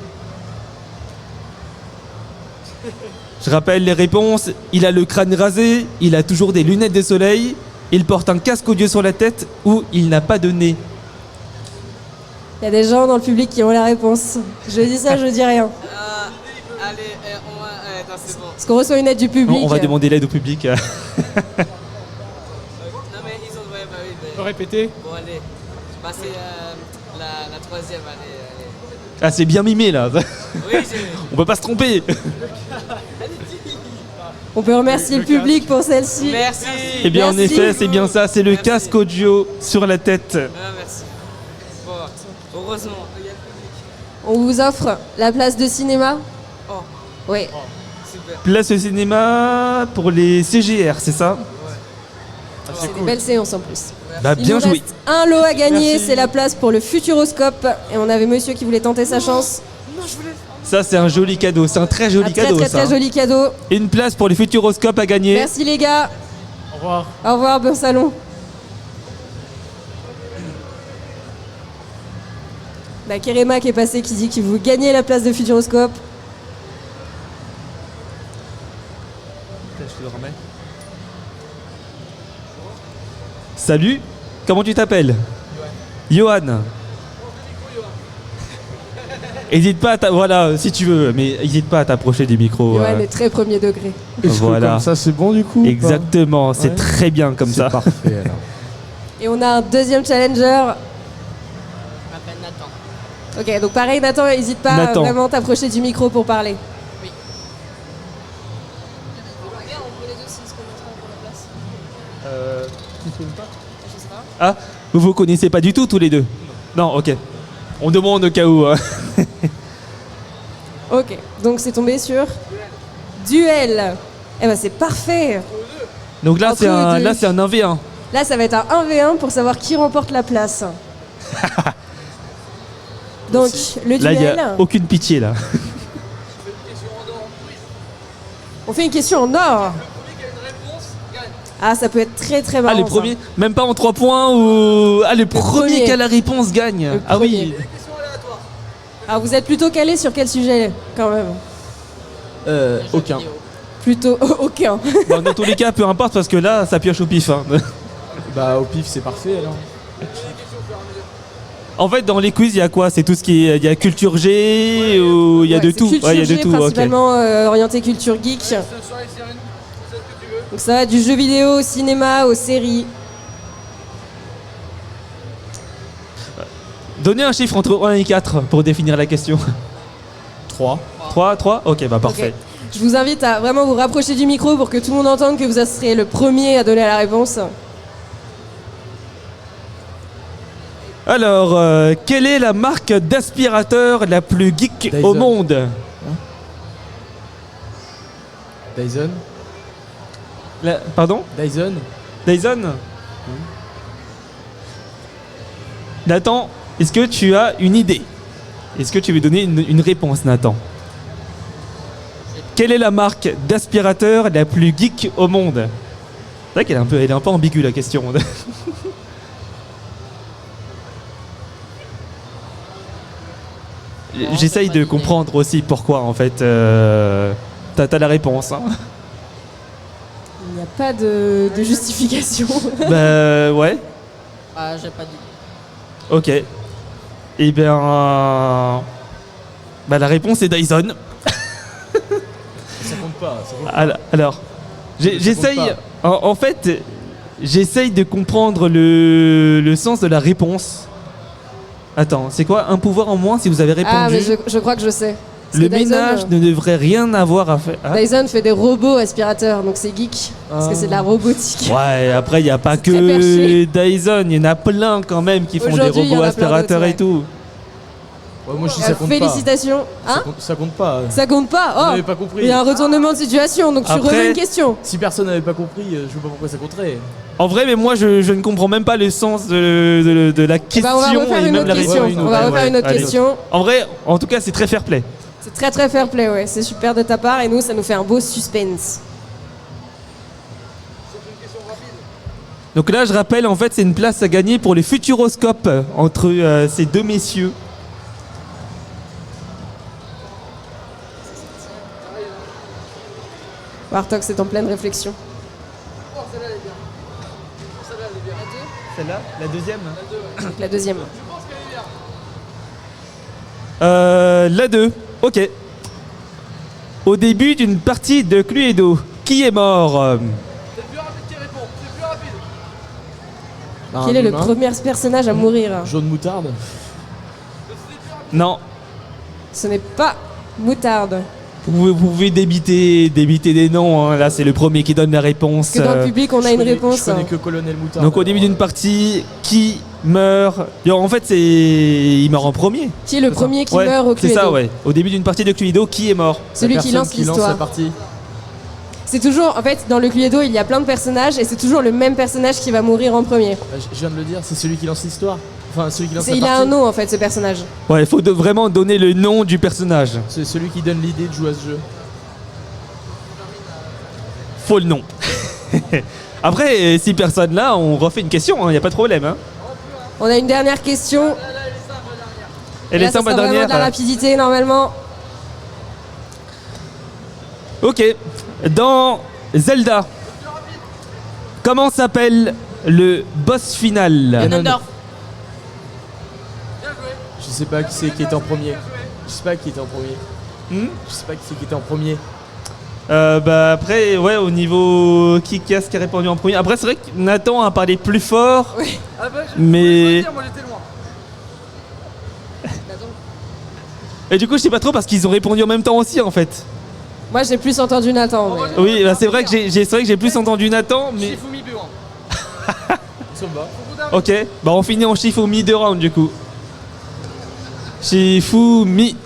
Je rappelle les réponses. Il a le crâne rasé, il a toujours des lunettes de soleil, il porte un casque audio sur la tête ou il n'a pas de nez. Il y a des gens dans le public qui ont la réponse. Je dis ça, je dis rien. Allez, non, c'est bon. Parce qu'on reçoit une aide du public. On va demander l'aide au public. Non mais ils ont... Ouais, bah oui. Tu peux répéter? Bon, allez. Bah c'est la troisième, allez. Ah, c'est bien mimé là. Oui, On peut pas se tromper. On peut remercier le public pour celle-ci. Merci. Eh bien, Merci. en effet, c'est bien ça. C'est le casque audio sur la tête. Merci. Bon, heureusement, il y a le public. On vous offre la place de cinéma. Oh, Oui. super. Place au cinéma pour les CGR, c'est ça? C'est une belle séance en plus. Bah, Il bien nous joué. reste un lot à gagner, Merci. c'est la place pour le Futuroscope. Et on avait monsieur qui voulait tenter sa chance. Ça, c'est un joli cadeau. C'est un très joli Un très cadeau, très ça. très joli cadeau. Une place pour les Futuroscopes à gagner. Merci les gars. Au revoir. Au revoir, bon salon. Bah, Kerema qui est passé qui dit qu'il veut gagner la place de Futuroscope. Je te le remets. Salut, comment tu t'appelles? Johan. Hésite pas à voilà, si tu veux, mais hésite pas à t'approcher du micro. Johan est très premier degré. Voilà. Comme ça, c'est bon du coup? ou pas? Exactement, c'est Ouais. très bien comme ça. Parfait alors. Et on a un deuxième challenger. Je m'appelle Nathan. Ok, donc pareil Nathan, n'hésite pas à Nathan. vraiment t'approcher du micro pour parler. Ah, vous vous connaissez pas du tout tous les deux? Non, ok. On demande au cas où. Hein. Ok, donc c'est tombé sur duel. Eh ben c'est parfait. Donc là, Entre c'est un, deux. là, c'est un 1v1. Là, ça va être un 1v1 pour savoir qui remporte la place. Donc, le Là, il n'y duel, a aucune pitié là. on fait une question en or. Ah, ça peut être très très Ah, marrant. les ça. premiers, même pas en 3 points ou. Ah, le premier premier. qui a la réponse gagne. Le Ah oui. Alors, vous êtes plutôt calé sur quel sujet quand même? Aucun. Plutôt aucun. Bon, dans tous les cas, peu importe parce que là, ça pioche au pif. Hein. Bah au pif c'est parfait alors. En fait, dans les quiz, il y a quoi? C'est tout ce qui est. Il y a culture G ou il y a Ouais, de c'est tout? culture Ouais, il y a de G, tout, ok. principalement orienté culture geek. Donc ça va du jeu vidéo au cinéma, aux séries. Donnez un chiffre entre 1 et 4 pour définir la question. 3. 3? Ok, bah parfait. Ok. Je vous invite à vraiment vous rapprocher du micro pour que tout le monde entende que vous serez le premier à donner la réponse. Alors, quelle est la marque d'aspirateur la plus geek Dyson. au monde? Dyson. Pardon? Dyson. Dyson? Nathan, est-ce que tu as une idée? Est-ce que tu veux donner une réponse, Nathan? Quelle est la marque d'aspirateur la plus geek au monde? C'est vrai qu'elle est un peu ambiguë la question. J'essaye de comprendre aussi pourquoi en fait. T'as la réponse. Hein. Il n'y a pas de justification. Bah ouais. Ah, j'ai pas dit. Ok. Eh bien, bah la réponse est Dyson. Ça compte pas. Alors, j'essaye. compte En fait, j'essaye de comprendre le sens de la réponse. Attends, c'est quoi un pouvoir en moins si vous avez répondu? Ah, mais je crois que je sais. Parce Le que Dyson, ménage ne devrait rien avoir à faire. Ah. Dyson fait des robots aspirateurs, donc c'est geek. Parce que c'est de la robotique. Ouais, après, il n'y a pas C'est que très perché. Dyson, il y en a plein quand même qui font des Aujourd'hui, il y en robots a plein aspirateurs d'autres, et tout. Ouais, moi je dis ça compte Félicitations. Hein ça compte pas. Ça compte pas. Vous Oh, n'avez pas compris. il y a un retournement de situation, donc tu Après- remets une question. Si personne n'avait pas compris, je vois pas pourquoi ça compterait. En vrai, mais moi, je ne comprends même pas le sens de la question On va refaire et une même autre la question. réponse. On va refaire une autre Allez. question. En vrai, en tout cas, c'est très fair play. C'est très très fair play, ouais. C'est super de ta part et nous, ça nous fait un beau suspense. Donc là, je rappelle, en fait, c'est une place à gagner pour les futuroscopes entre ces deux messieurs. Wartox est en pleine réflexion. Celle-là, la deuxième. Donc la deuxième. La 2, ok. Au début d'une partie de Cluedo, qui est mort? Quel est le premier personnage à mourir? Jaune moutarde. Non. Ce n'est pas Moutarde. Vous pouvez débiter des noms, hein. Là c'est le premier qui donne la réponse. Parce que dans le public, on a une réponse. Je connais que Colonel Moutarde. Donc au début d'une partie, qui meurt? En fait, il meurt en premier. Qui est le premier qui Ouais, meurt au c'est Cluedo? ça, ouais. Au début d'une partie de Cluedo, qui est mort? Celui qui lance la l'histoire. partie. C'est toujours, en fait, dans le Cluedo, il y a plein de personnages et c'est toujours le même personnage qui va mourir en premier. Je viens de le dire, c'est celui qui lance l'histoire. Enfin, celui qui lance la Il partie. a un nom, en fait, ce personnage. Ouais, il faut vraiment donner le nom du personnage. C'est celui qui donne l'idée de jouer à ce jeu. Faut le nom. Après, si personne là, on refait une question, il n'y a pas de problème. Hein. On a une dernière question. Et là, les ça simples sera vraiment dernières. de la rapidité, normalement. Ok. Dans Zelda, comment s'appelle le boss final? Ganondorf. Je sais pas qui c'est qui était en premier. Je sais pas qui était en premier. Je sais pas qui c'est qui était en premier. Bah après, ouais, au niveau qui a répondu en premier. Après, c'est vrai que Nathan a parlé plus fort. Oui. Mais. Moi j'étais loin. Et du coup, je sais pas trop parce qu'ils ont répondu en même temps aussi en fait. Moi, j'ai plus entendu Nathan. mais- Oui, bah, c'est vrai que j'ai plus entendu Nathan, mais. Shifumi Buan. Ça me va. Ok, bah on finit en Shifumi 2 rounds du coup. Shifumi.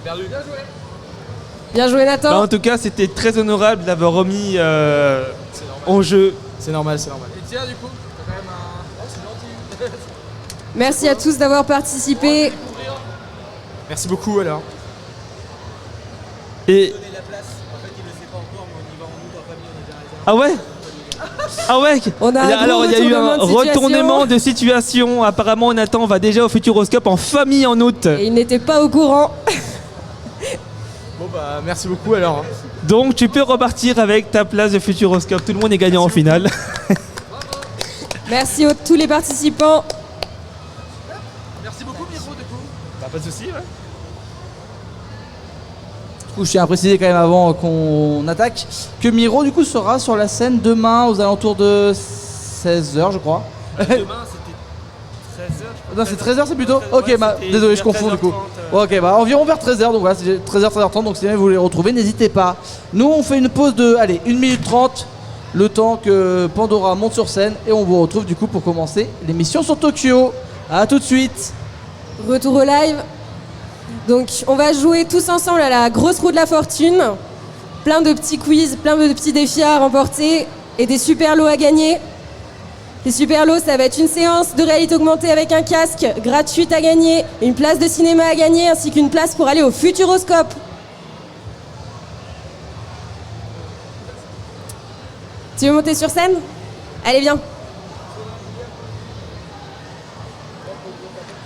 Perdu. Bien joué. Bien joué, Nathan. Bah, en tout cas, c'était très honorable d'avoir remis en jeu. C'est normal, c'est normal. Et tiens, du coup, t'as quand même un. Oh, c'est gentil. Merci à tous d'avoir participé. Merci beaucoup alors. Et. Ah ouais? Ah ouais. On a un Alors il y a eu un gros retournement de situation. Apparemment Nathan va déjà au Futuroscope en famille en août. Et il n'était pas au courant. Bon bah merci beaucoup alors. Donc tu peux repartir avec ta place de Futuroscope. Tout le monde est gagnant en finale. Merci à tous les participants. Merci beaucoup, Miro, du coup. Bah, pas de soucis, ouais. Du coup, je tiens à préciser quand même avant qu'on attaque que Miro du coup sera sur la scène demain aux alentours de 16h je crois. Demain c'était 13h. Non, c'est 13h c'est plutôt. Ok, bah désolé, je confonds du coup. Ok, bah environ vers 13h, donc voilà, c'est 13h, 13h30, donc si jamais vous voulez les retrouver, n'hésitez pas. Nous, on fait une pause de, allez, 1 minute 30, le temps que Pandora monte sur scène, et on vous retrouve du coup pour commencer l'émission sur Tokyo. A tout de suite. Retour au live. Donc, on va jouer tous ensemble à la grosse roue de la fortune. Plein de petits quiz, plein de petits défis à remporter et des super lots à gagner. Les super lots, ça va être une séance de réalité augmentée avec un casque gratuite à gagner, une place de cinéma à gagner, ainsi qu'une place pour aller au Futuroscope. Tu veux monter sur scène? Allez, viens.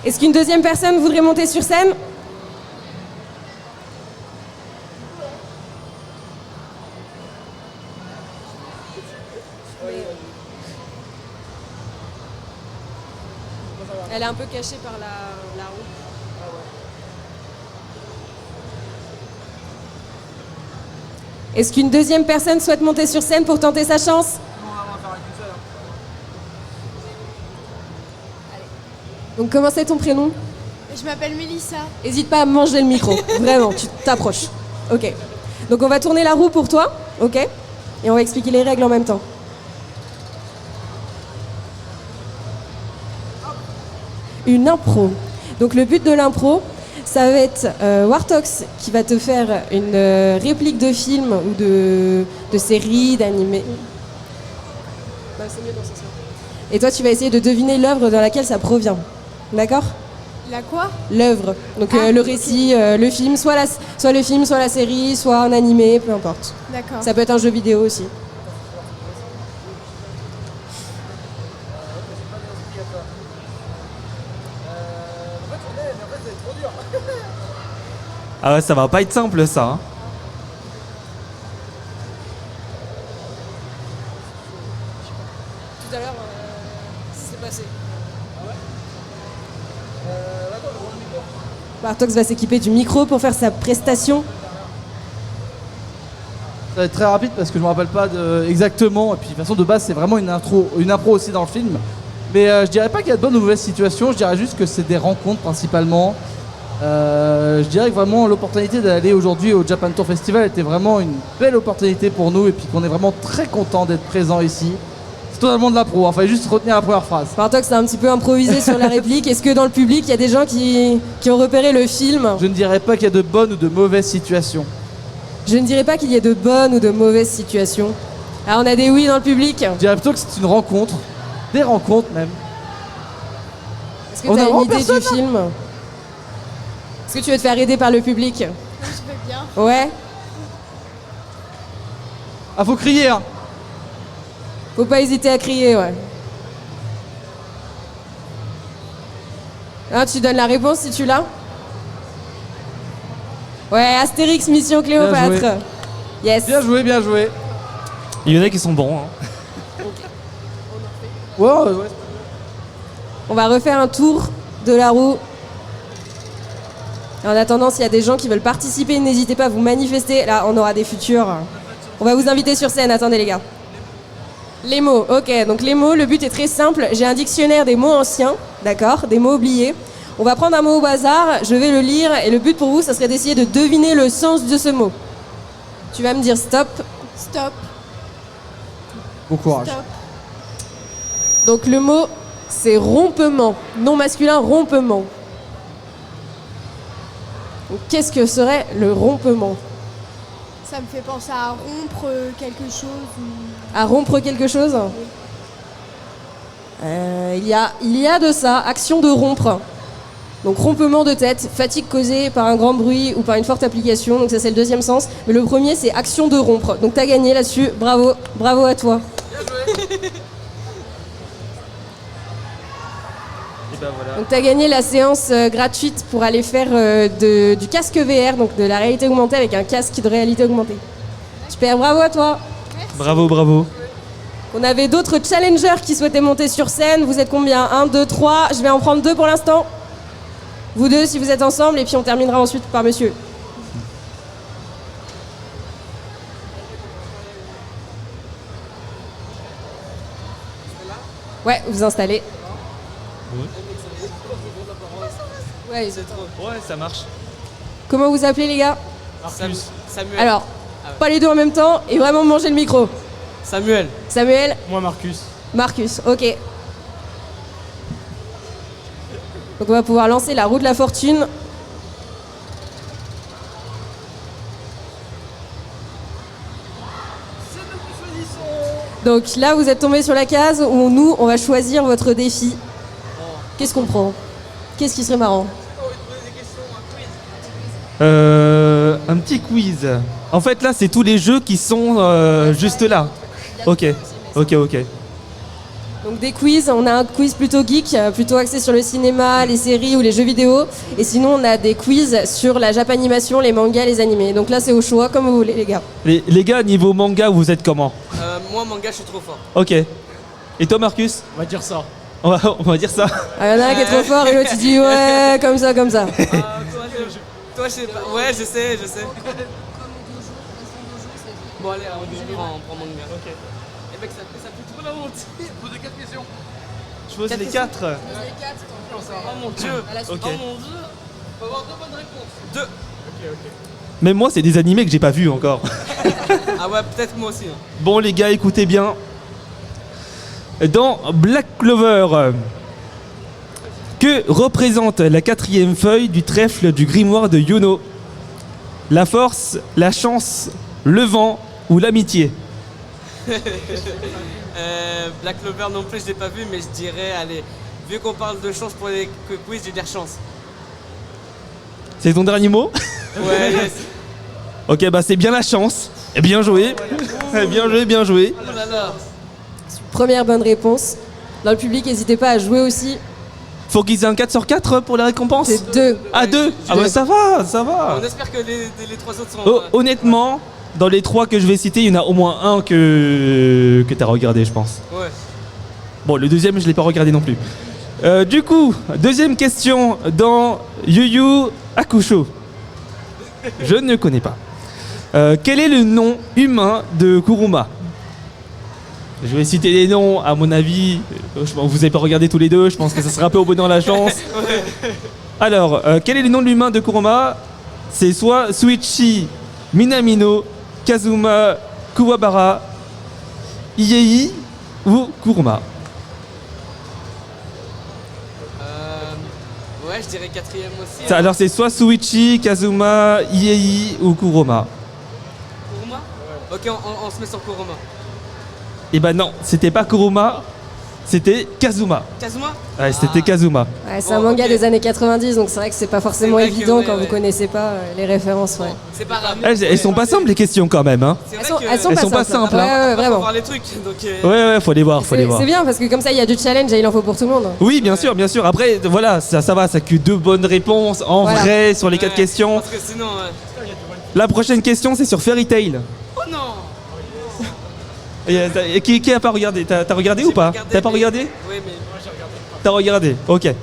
Est-ce qu'une deuxième personne voudrait monter sur scène? Elle est un peu cachée par la roue. Est-ce qu'une deuxième personne souhaite monter sur scène pour tenter sa chance? Donc comment c'est ton prénom? Je m'appelle Mélissa. N'hésite pas à manger le micro, vraiment, tu t'approches. Ok. Donc on va tourner la roue pour toi, ok? Et on va expliquer les règles en même temps. Une impro. Donc le but de l'impro, ça va être Wartox qui va te faire une réplique de film ou de série, d'animé. Bah, c'est mieux dans ce sens. Et toi, tu vas essayer de deviner l'œuvre dans laquelle ça provient. D'accord? La quoi? L'œuvre. Donc le récit, le film, soit le film, soit la série, soit un animé, peu importe. D'accord. Ça peut être un jeu vidéo aussi. Ah ouais, ça va pas être simple ça. Hein. Tout à l'heure, c'est passé. Bartox va s'équiper du micro pour faire sa prestation. Ça va être très rapide parce que je me rappelle pas exactement. Et puis de toute façon, de base, c'est vraiment une impro aussi dans le film. Mais je dirais pas qu'il y a de bonnes ou mauvaises situations. Je dirais juste que c'est des rencontres principalement. Je dirais que vraiment l'opportunité d'aller aujourd'hui au Japan Tour Festival était vraiment une belle opportunité pour nous et puis qu'on est vraiment très content d'être présent ici. C'est totalement de l'impro, il fallait juste retenir la première phrase. Bartox a un petit peu improvisé sur la réplique. Est-ce que dans le public, il y a des gens qui ont repéré le film? Je ne dirais pas qu'il y a de bonnes ou de mauvaises situations. Je ne dirais pas qu'il y ait de bonnes ou de mauvaises situations. Ah, on a des oui dans le public. Je dirais plutôt que c'est une rencontre, des rencontres même. Est-ce que tu as une idée du film? Est-ce que tu veux te faire aider par le public? Je veux bien. Ouais. Ah, faut crier, hein. Faut pas hésiter à crier, ouais. Ah, tu donnes la réponse si tu l'as? Ouais, Astérix, Mission Cléopâtre. Yes. Bien joué, bien joué. Il y en a qui sont bons. Hein. Ouais. On va refaire un tour de la roue. En attendant, s'il y a des gens qui veulent participer, n'hésitez pas à vous manifester. Là, on aura des futurs. On va vous inviter sur scène. Attendez, les gars. Les mots. Ok, donc les mots, le but est très simple. J'ai un dictionnaire des mots anciens, d'accord, des mots oubliés. On va prendre un mot au hasard, je vais le lire, et le but pour vous, ça serait d'essayer de deviner le sens de ce mot. Tu vas me dire stop. Stop. Bon courage. Stop. Donc le mot, c'est rompement. Non masculin, rompement. Donc, qu'est-ce que serait le rompement? Ça me fait penser à rompre quelque chose. À rompre quelque chose? Il y a de ça, action de rompre. Donc rompement de tête, fatigue causée par un grand bruit ou par une forte application, donc ça c'est le deuxième sens. Mais le premier c'est action de rompre. Donc t'as gagné là-dessus, bravo, bravo à toi. Et ben voilà. Donc t'as gagné la séance gratuite pour aller faire du casque VR, donc de la réalité augmentée avec un casque de réalité augmentée. Super, bravo à toi. Bravo, bravo. On avait d'autres challengers qui souhaitaient monter sur scène. Vous êtes combien? 1, 2, 3. Je vais en prendre 2 pour l'instant. Vous deux, si vous êtes ensemble, et puis on terminera ensuite par monsieur. Ouais, vous installez. Ouais, Ouais, ça marche. comment vous appelez les gars? Samuel. Alors, pas les deux en même temps, et vraiment manger le micro. Samuel. Samuel, Moi, Marcus. Marcus, ok. Donc on va pouvoir lancer la roue de la fortune. Donc là, vous êtes tombé sur la case où nous, on va choisir votre défi. Qu'est-ce qu'on prend? Qu'est-ce qui serait marrant? Un petit quiz. En fait, là, c'est tous les jeux qui sont juste là. Ok, ok. Donc des quiz, on a un quiz plutôt geek, plutôt axé sur le cinéma, les séries ou les jeux vidéo. Et sinon, on a des quiz sur la japanimation, les mangas, les animés. Donc là, c'est au choix, comme vous voulez, les gars. Les gars, niveau manga, vous êtes comment? Moi, manga, je suis trop fort. Ok. Et toi, Marcus? On va dire ça. On va dire ça. Il y en a un qui est trop fort et l'autre, il dit ouais, comme ça, comme ça. Toi, je sais pas. Ouais, je sais. Bon, allez, on prend manga. Ok. Et mec, ça fait trop la honte. Posez 4 questions. Je pose les 4. Oh mon dieu. Ok. Oh mon dieu. On va avoir 2 bonnes réponses. 2. Ok. Même moi, c'est des animés que j'ai pas vus encore. Ah ouais, peut-être moi aussi. Hein. Bon, les gars, écoutez bien. Dans Black Clover, que représente la 4e feuille du trèfle du grimoire de Yuno? La force, la chance, le vent ou l'amitié? Black Clover non plus, je l'ai pas vu, mais je dirais, allez, vu qu'on parle de chance pour les quiz, je vais dire chance. C'est ton dernier mot? Ouais, yes. Ok, bah c'est bien la chance. Et bien joué. Bien joué. Oh là là. Première bonne réponse. Dans le public, n'hésitez pas à jouer aussi. Faut qu'ils aient un 4 sur 4 pour la récompense? C'est 2. Ah, 2? Ah bah ça va. On espère que les 3 autres sont... Honnêtement, dans les 3 que je vais citer, il y en a au moins un que t'as regardé, je pense. Ouais. Bon, le deuxième, je l'ai pas regardé non plus. Du coup, deuxième question dans Yu Yu Hakusho. Je ne connais pas. Quel est le nom humain de Kuruma? Je vais citer les noms, à mon avis. Vous n'avez pas regardé tous les deux, je pense que ça sera un peu au bout dans la chance. Alors, quel est le nom de l'humain de Kuruma? C'est soit Suichi Minamino, Kazuma Kuwabara, Iei ou Kuruma. Ouais, je dirais 4e aussi. Alors, c'est soit Suichi, Kazuma, Iei ou Kuruma. Kuruma? Ok, on se met sur Kuruma. Eh ben non, c'était pas Kuruma, c'était Kazuma. Kazuma? Ouais, c'était Kazuma. Ouais, c'est un manga des années 90, donc c'est vrai que c'est pas forcément C'est vrai que, évident ouais, quand ouais. vous connaissez pas les références. Ouais. C'est pas grave. Elles sont pas simples les questions quand même. Hein. C'est Elles vrai sont, que- elles sont pas simples. hein. Ouais, Faut vraiment. voir les trucs. Donc, Ouais, faut les voir, faut les voir. C'est bien parce que comme ça il y a du challenge et il en faut pour tout le monde. Oui, bien sûr. Après, voilà, ça va, ça que 2 bonnes réponses en Voilà. vrai sur les 4 Ouais, questions. Parce que sinon... La prochaine question, c'est sur Fairy Tail. Oh non. Et qui a pas regardé? T'as regardé ou pas? T'as pas regardé? Oui, mais moi j'ai regardé. T'as regardé, ok.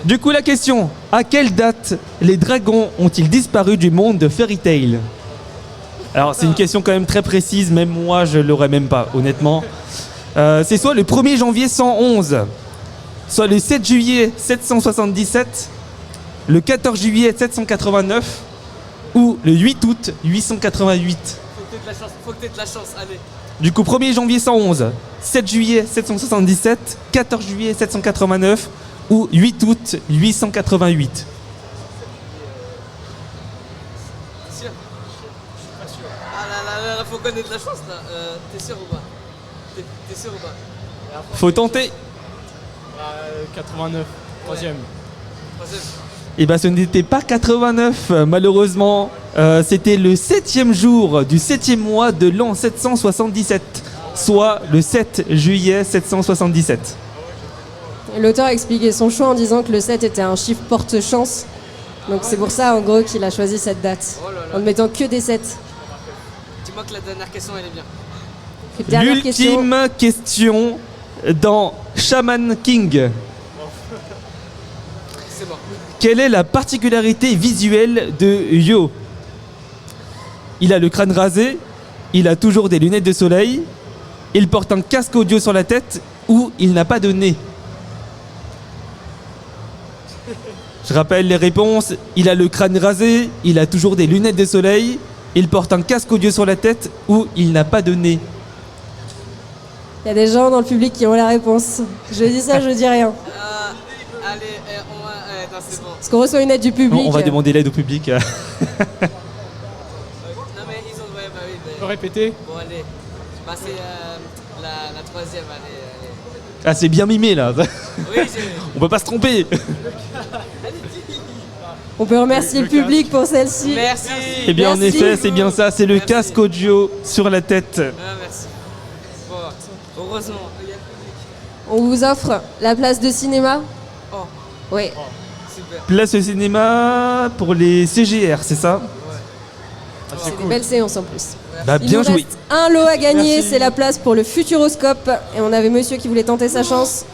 Du coup, la question, à quelle date les dragons ont-ils disparu du monde de Fairy Tail? Alors, c'est une question quand même très précise, même moi, je l'aurais même pas, honnêtement. C'est soit le 1er janvier 111, soit le 7 juillet 777, le 14 juillet 789 ou le 8 août 888. Faut que t'aies de la chance, allez. Du coup, 1er janvier 111, 7 juillet 777, 14 juillet 789 ou 8 août 888. T'es sûr? Je suis pas sûr. Ah là, faut connaître la chance là. T'es sûr ou pas? T'es sûr ou pas? Faut tenter. 89, 3e. Troisième. Et ben ce n'était pas 89, malheureusement. C'était le 7e jour du 7e mois de l'an 777, soit le 7 juillet 777. L'auteur a expliqué son choix en disant que le 7 était un chiffre porte-chance. Donc c'est pour ça en gros qu'il a choisi cette date. Oh là là. En ne mettant que des 7. Dis-moi que la dernière question elle est bien. Dernière question. L'ultime question dans Shaman King. C'est bon. Quelle est la particularité visuelle de Yo? Il a le crâne rasé, il a toujours des lunettes de soleil, il porte un casque audio sur la tête ou il n'a pas de nez. Je rappelle les réponses. Il a le crâne rasé, il a toujours des lunettes de soleil, il porte un casque audio sur la tête ou il n'a pas de nez. Il y a des gens dans le public qui ont la réponse. Je dis ça, je dis rien. Allez, on va... non, c'est bon. Parce qu'on reçoit une aide du public. On va demander l'aide au public. Non mais ils ont... Ouais, bah oui. Faut répéter. Bon, allez. Bah c'est la troisième, allez. Ah, c'est bien mimé là. Oui, j'ai... On peut pas se tromper. On peut remercier le public pour celle-ci. Merci. Eh bien, en Merci. effet, c'est bien ça. C'est le Merci. casque audio sur la tête. Merci. Heureusement. On vous offre la place de cinéma. Oh, Oui. super. Place au cinéma pour les CGR, c'est ça? C'est des belles séances en plus. Bah Il bien nous joué. reste un lot à gagner, Merci. c'est la place pour le Futuroscope. Et on avait monsieur qui voulait tenter sa chance.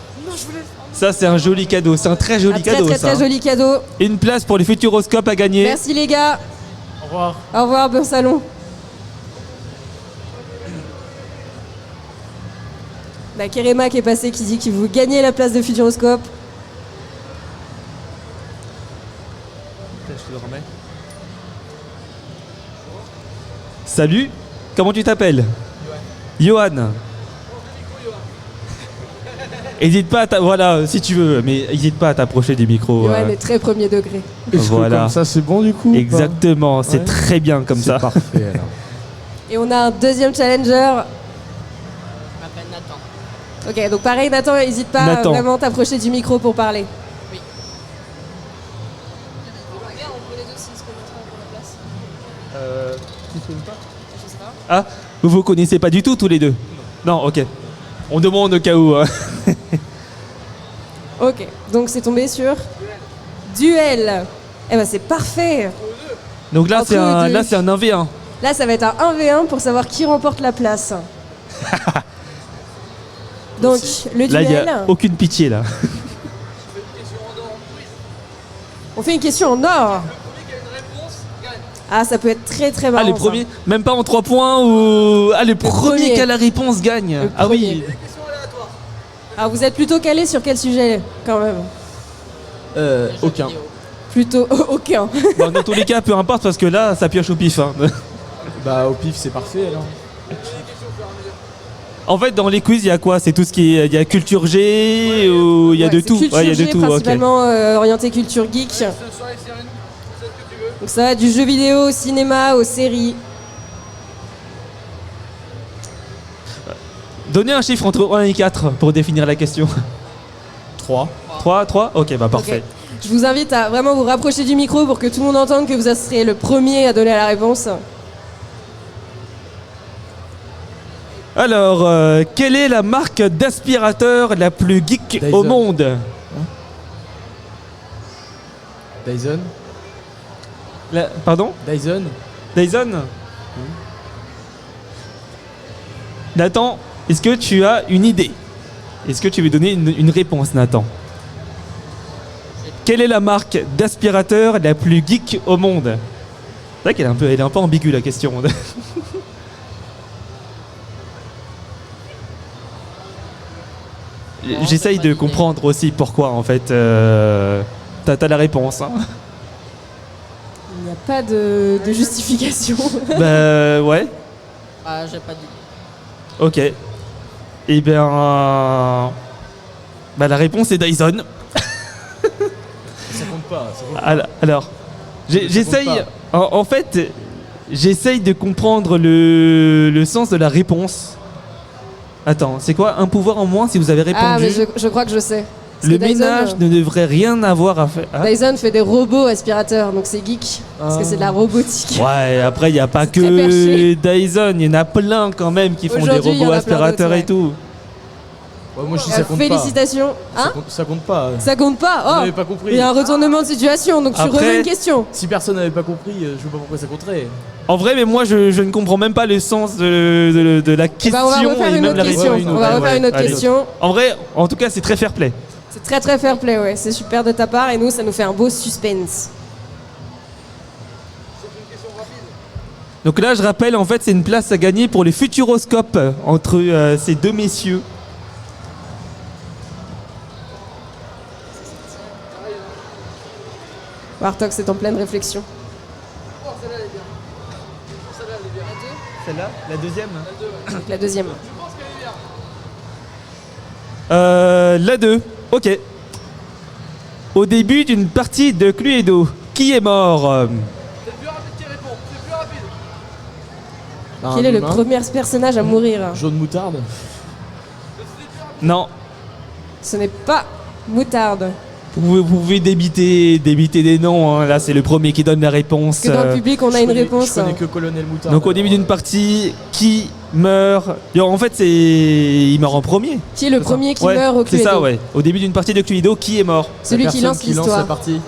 Ça c'est un joli cadeau, c'est un très joli Un très cadeau très ça. très joli cadeau. Une place pour les Futuroscopes à gagner. Merci les gars. Au revoir. Au revoir, bon salon. Bah, Kerema qui est passé qui dit qu'il veut gagner la place de Futuroscope. Je te le remets. Salut, comment tu t'appelles? Johan. Hésite pas à voilà, si tu veux, mais hésite pas à t'approcher du micro. Johan est très premier degré. Est-ce que Voilà. comme ça c'est bon du coup ou pas? Exactement, c'est Ouais. très bien comme ça. C'est parfait alors. Et on a un deuxième challenger. Je m'appelle Nathan. Ok, donc pareil Nathan, n'hésite pas à Nathan. vraiment t'approcher du micro pour parler. Ah, vous vous connaissez pas du tout tous les deux? Non, ok. On demande au cas où. Hein. Ok, donc c'est tombé sur duel. Eh ben c'est parfait. Donc là Entre c'est eux un, deux. là c'est un 1v1. Là ça va être un 1v1 pour savoir qui remporte la place. Donc le Là il y duel, a aucune pitié là. on fait une question en or. Ah ça peut être très très marrant. Ah les ça. premiers, même pas en 3 points ou le premier premier. qui a la réponse gagne. Le Ah oui. Ah vous êtes plutôt calé sur quel sujet quand même? Aucun. Plutôt aucun. Bon, dans tous les cas, peu importe parce que là ça pioche au pif. Hein. Bah au pif c'est parfait alors. En fait dans les quiz il y a quoi? C'est tout ce qui est, il y a culture G ou il y a Ouais, de c'est tout. culture Ouais, il y a de G, tout. Ok. principalement orienté culture geek. Donc ça va du jeu vidéo au cinéma, aux séries. Donnez un chiffre entre 1 et 4 pour définir la question. 3. 3? Ok, bah parfait. Ok. Je vous invite à vraiment vous rapprocher du micro pour que tout le monde entende que vous serez le premier à donner la réponse. Alors, quelle est la marque d'aspirateur la plus geek Dyson. au monde? Dyson. Pardon? Dyson. Dyson? Nathan, est-ce que tu as une idée? Est-ce que tu veux donner une réponse, Nathan? Quelle est la marque d'aspirateur la plus geek au monde? C'est vrai qu'elle est un peu ambiguë la question. J'essaye de comprendre aussi pourquoi en fait. T'as la réponse. Hein. Il n'y a pas de justification. Bah ouais. Ah, j'ai pas dit. Ok. Eh bien, bah la réponse est Dyson. Ça compte pas. Ça compte pas. Alors, j'essaye. compte En fait, j'essaye de comprendre le sens de la réponse. Attends, c'est quoi un pouvoir en moins si vous avez répondu? Ah mais je crois que je sais. Parce Le que Dyson, ménage ne devrait rien avoir à faire. Ah. Dyson fait des robots aspirateurs, donc c'est geek. Parce que c'est de la robotique. Ouais, après, il n'y a pas C'est très que perché. Dyson, il y en a plein quand même qui font des Aujourd'hui, il y en robots a plein aspirateurs d'autres, et tout. Ouais, moi je dis ça compte pas. Félicitations. Hein Ça compte pas. Ça compte pas. Vous Oh, n'avez pas compris. il y a un retournement de situation, donc tu Après- remets une question. Si personne n'avait pas compris, je vois pas pourquoi ça compterait. En vrai, mais moi, je ne comprends même pas le sens de la Eh question. ben, on va refaire et une même autre la question. réponse. On va refaire une autre Allez. question. En vrai, en tout cas, c'est très fair play. C'est très très fair play, ouais. C'est super de ta part et nous, ça nous fait un beau suspense. Donc là, je rappelle, en fait, c'est une place à gagner pour les Futuroscopes entre ces deux messieurs. Wartox est en pleine réflexion. Celle-là, la deuxième. Donc, la deuxième. La 2, ok. Au début d'une partie de Cluedo, qui est mort? Quel est le premier personnage à mourir? Jaune moutarde. Non. Ce n'est pas Moutarde. Vous pouvez débiter des noms, hein. Là c'est le premier qui donne la réponse. Parce que dans le public, on a une réponse. Je connais que Colonel Moutard. Donc au début d'une partie, qui meurt? En fait, il meurt en premier. Qui est le premier qui Ouais, meurt au c'est Cluedo? ça, ouais. Au début d'une partie de Cluedo, qui est mort? Celui qui lance la l'histoire. partie.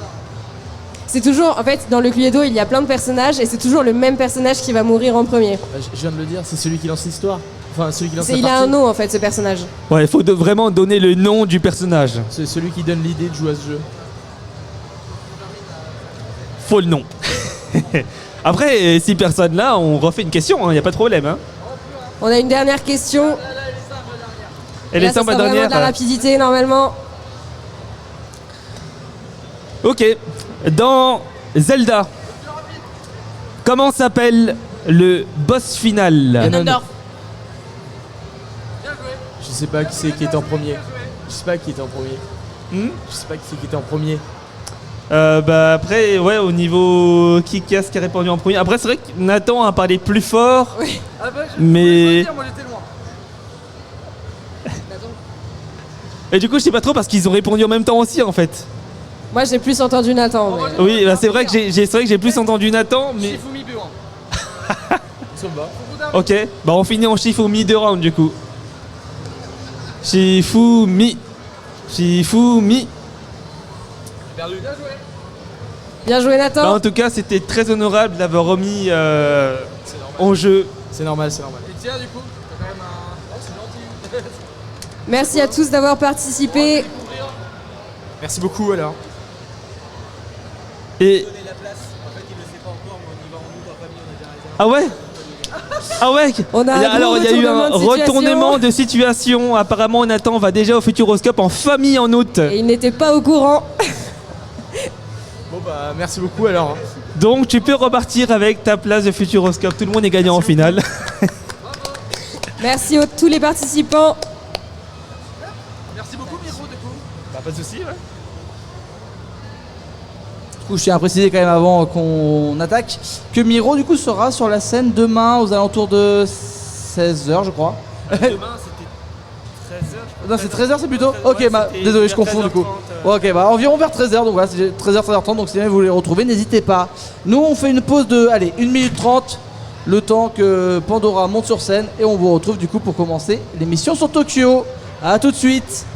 C'est toujours, en fait, dans le Cluedo, il y a plein de personnages et c'est toujours le même personnage qui va mourir en premier. Bah, je viens de le dire, c'est celui qui lance l'histoire. Enfin, celui qui lance la Il partie. a un nom en fait, ce personnage. Ouais, il faut vraiment donner le nom du personnage. C'est celui qui donne l'idée de jouer à ce jeu. Faut le nom. Après, si personne là, on refait une question, il n'y a pas de problème. Hein. On a une dernière question. Et là, les ça sympas sera vraiment dernière. de la rapidité normalement. Ok. Dans Zelda, comment s'appelle le boss final? Ganondorf. Je sais pas qui c'est qui était en premier. Je sais pas qui était en premier. Je sais pas qui c'est qui était en premier. Bah après, ouais, au niveau qui a répondu en premier. Après, c'est vrai que Nathan a parlé plus fort. Oui. Mais. Moi j'étais loin. Et du coup, je sais pas trop parce qu'ils ont répondu en même temps aussi en fait. Moi j'ai plus entendu Nathan. Mais... Oui, bah, c'est vrai que j'ai plus entendu Nathan, mais. Shifumi Buan. Ça va. Ok, bah on finit en Shifumi 2 rounds du coup. Shifumi. Perdu. Bien joué. Bien joué Nathan. Bah, en tout cas, c'était très honorable d'avoir remis en jeu. C'est normal, c'est normal. Et tiens, du coup, t'as quand même un. Oh, c'est gentil. Merci à tous d'avoir participé. Merci beaucoup alors. Et. Ah ouais? Ah ouais. On a Alors il y a eu un retournement de retournement de situation. Apparemment Nathan va déjà au Futuroscope en famille en août. Et il n'était pas au courant. Bon bah merci beaucoup alors. Donc tu peux repartir avec ta place de Futuroscope. Tout le monde est gagnant en finale. Merci à tous les participants. Merci beaucoup, Miro, du coup. Bah, pas de soucis, ouais. Du coup, je tiens à préciser quand même avant qu'on attaque que Miro du coup sera sur la scène demain aux alentours de 16h je crois. Demain c'était 13h. Non c'est 13h c'est plutôt. Ok bah désolé je confonds du coup. Ok bah environ vers 13h donc voilà c'est 13h 13h30 donc si jamais vous voulez les retrouver n'hésitez pas. Nous on fait une pause de allez 1 minute 30 le temps que Pandora monte sur scène et on vous retrouve du coup pour commencer l'émission sur Tokyo. A tout de suite.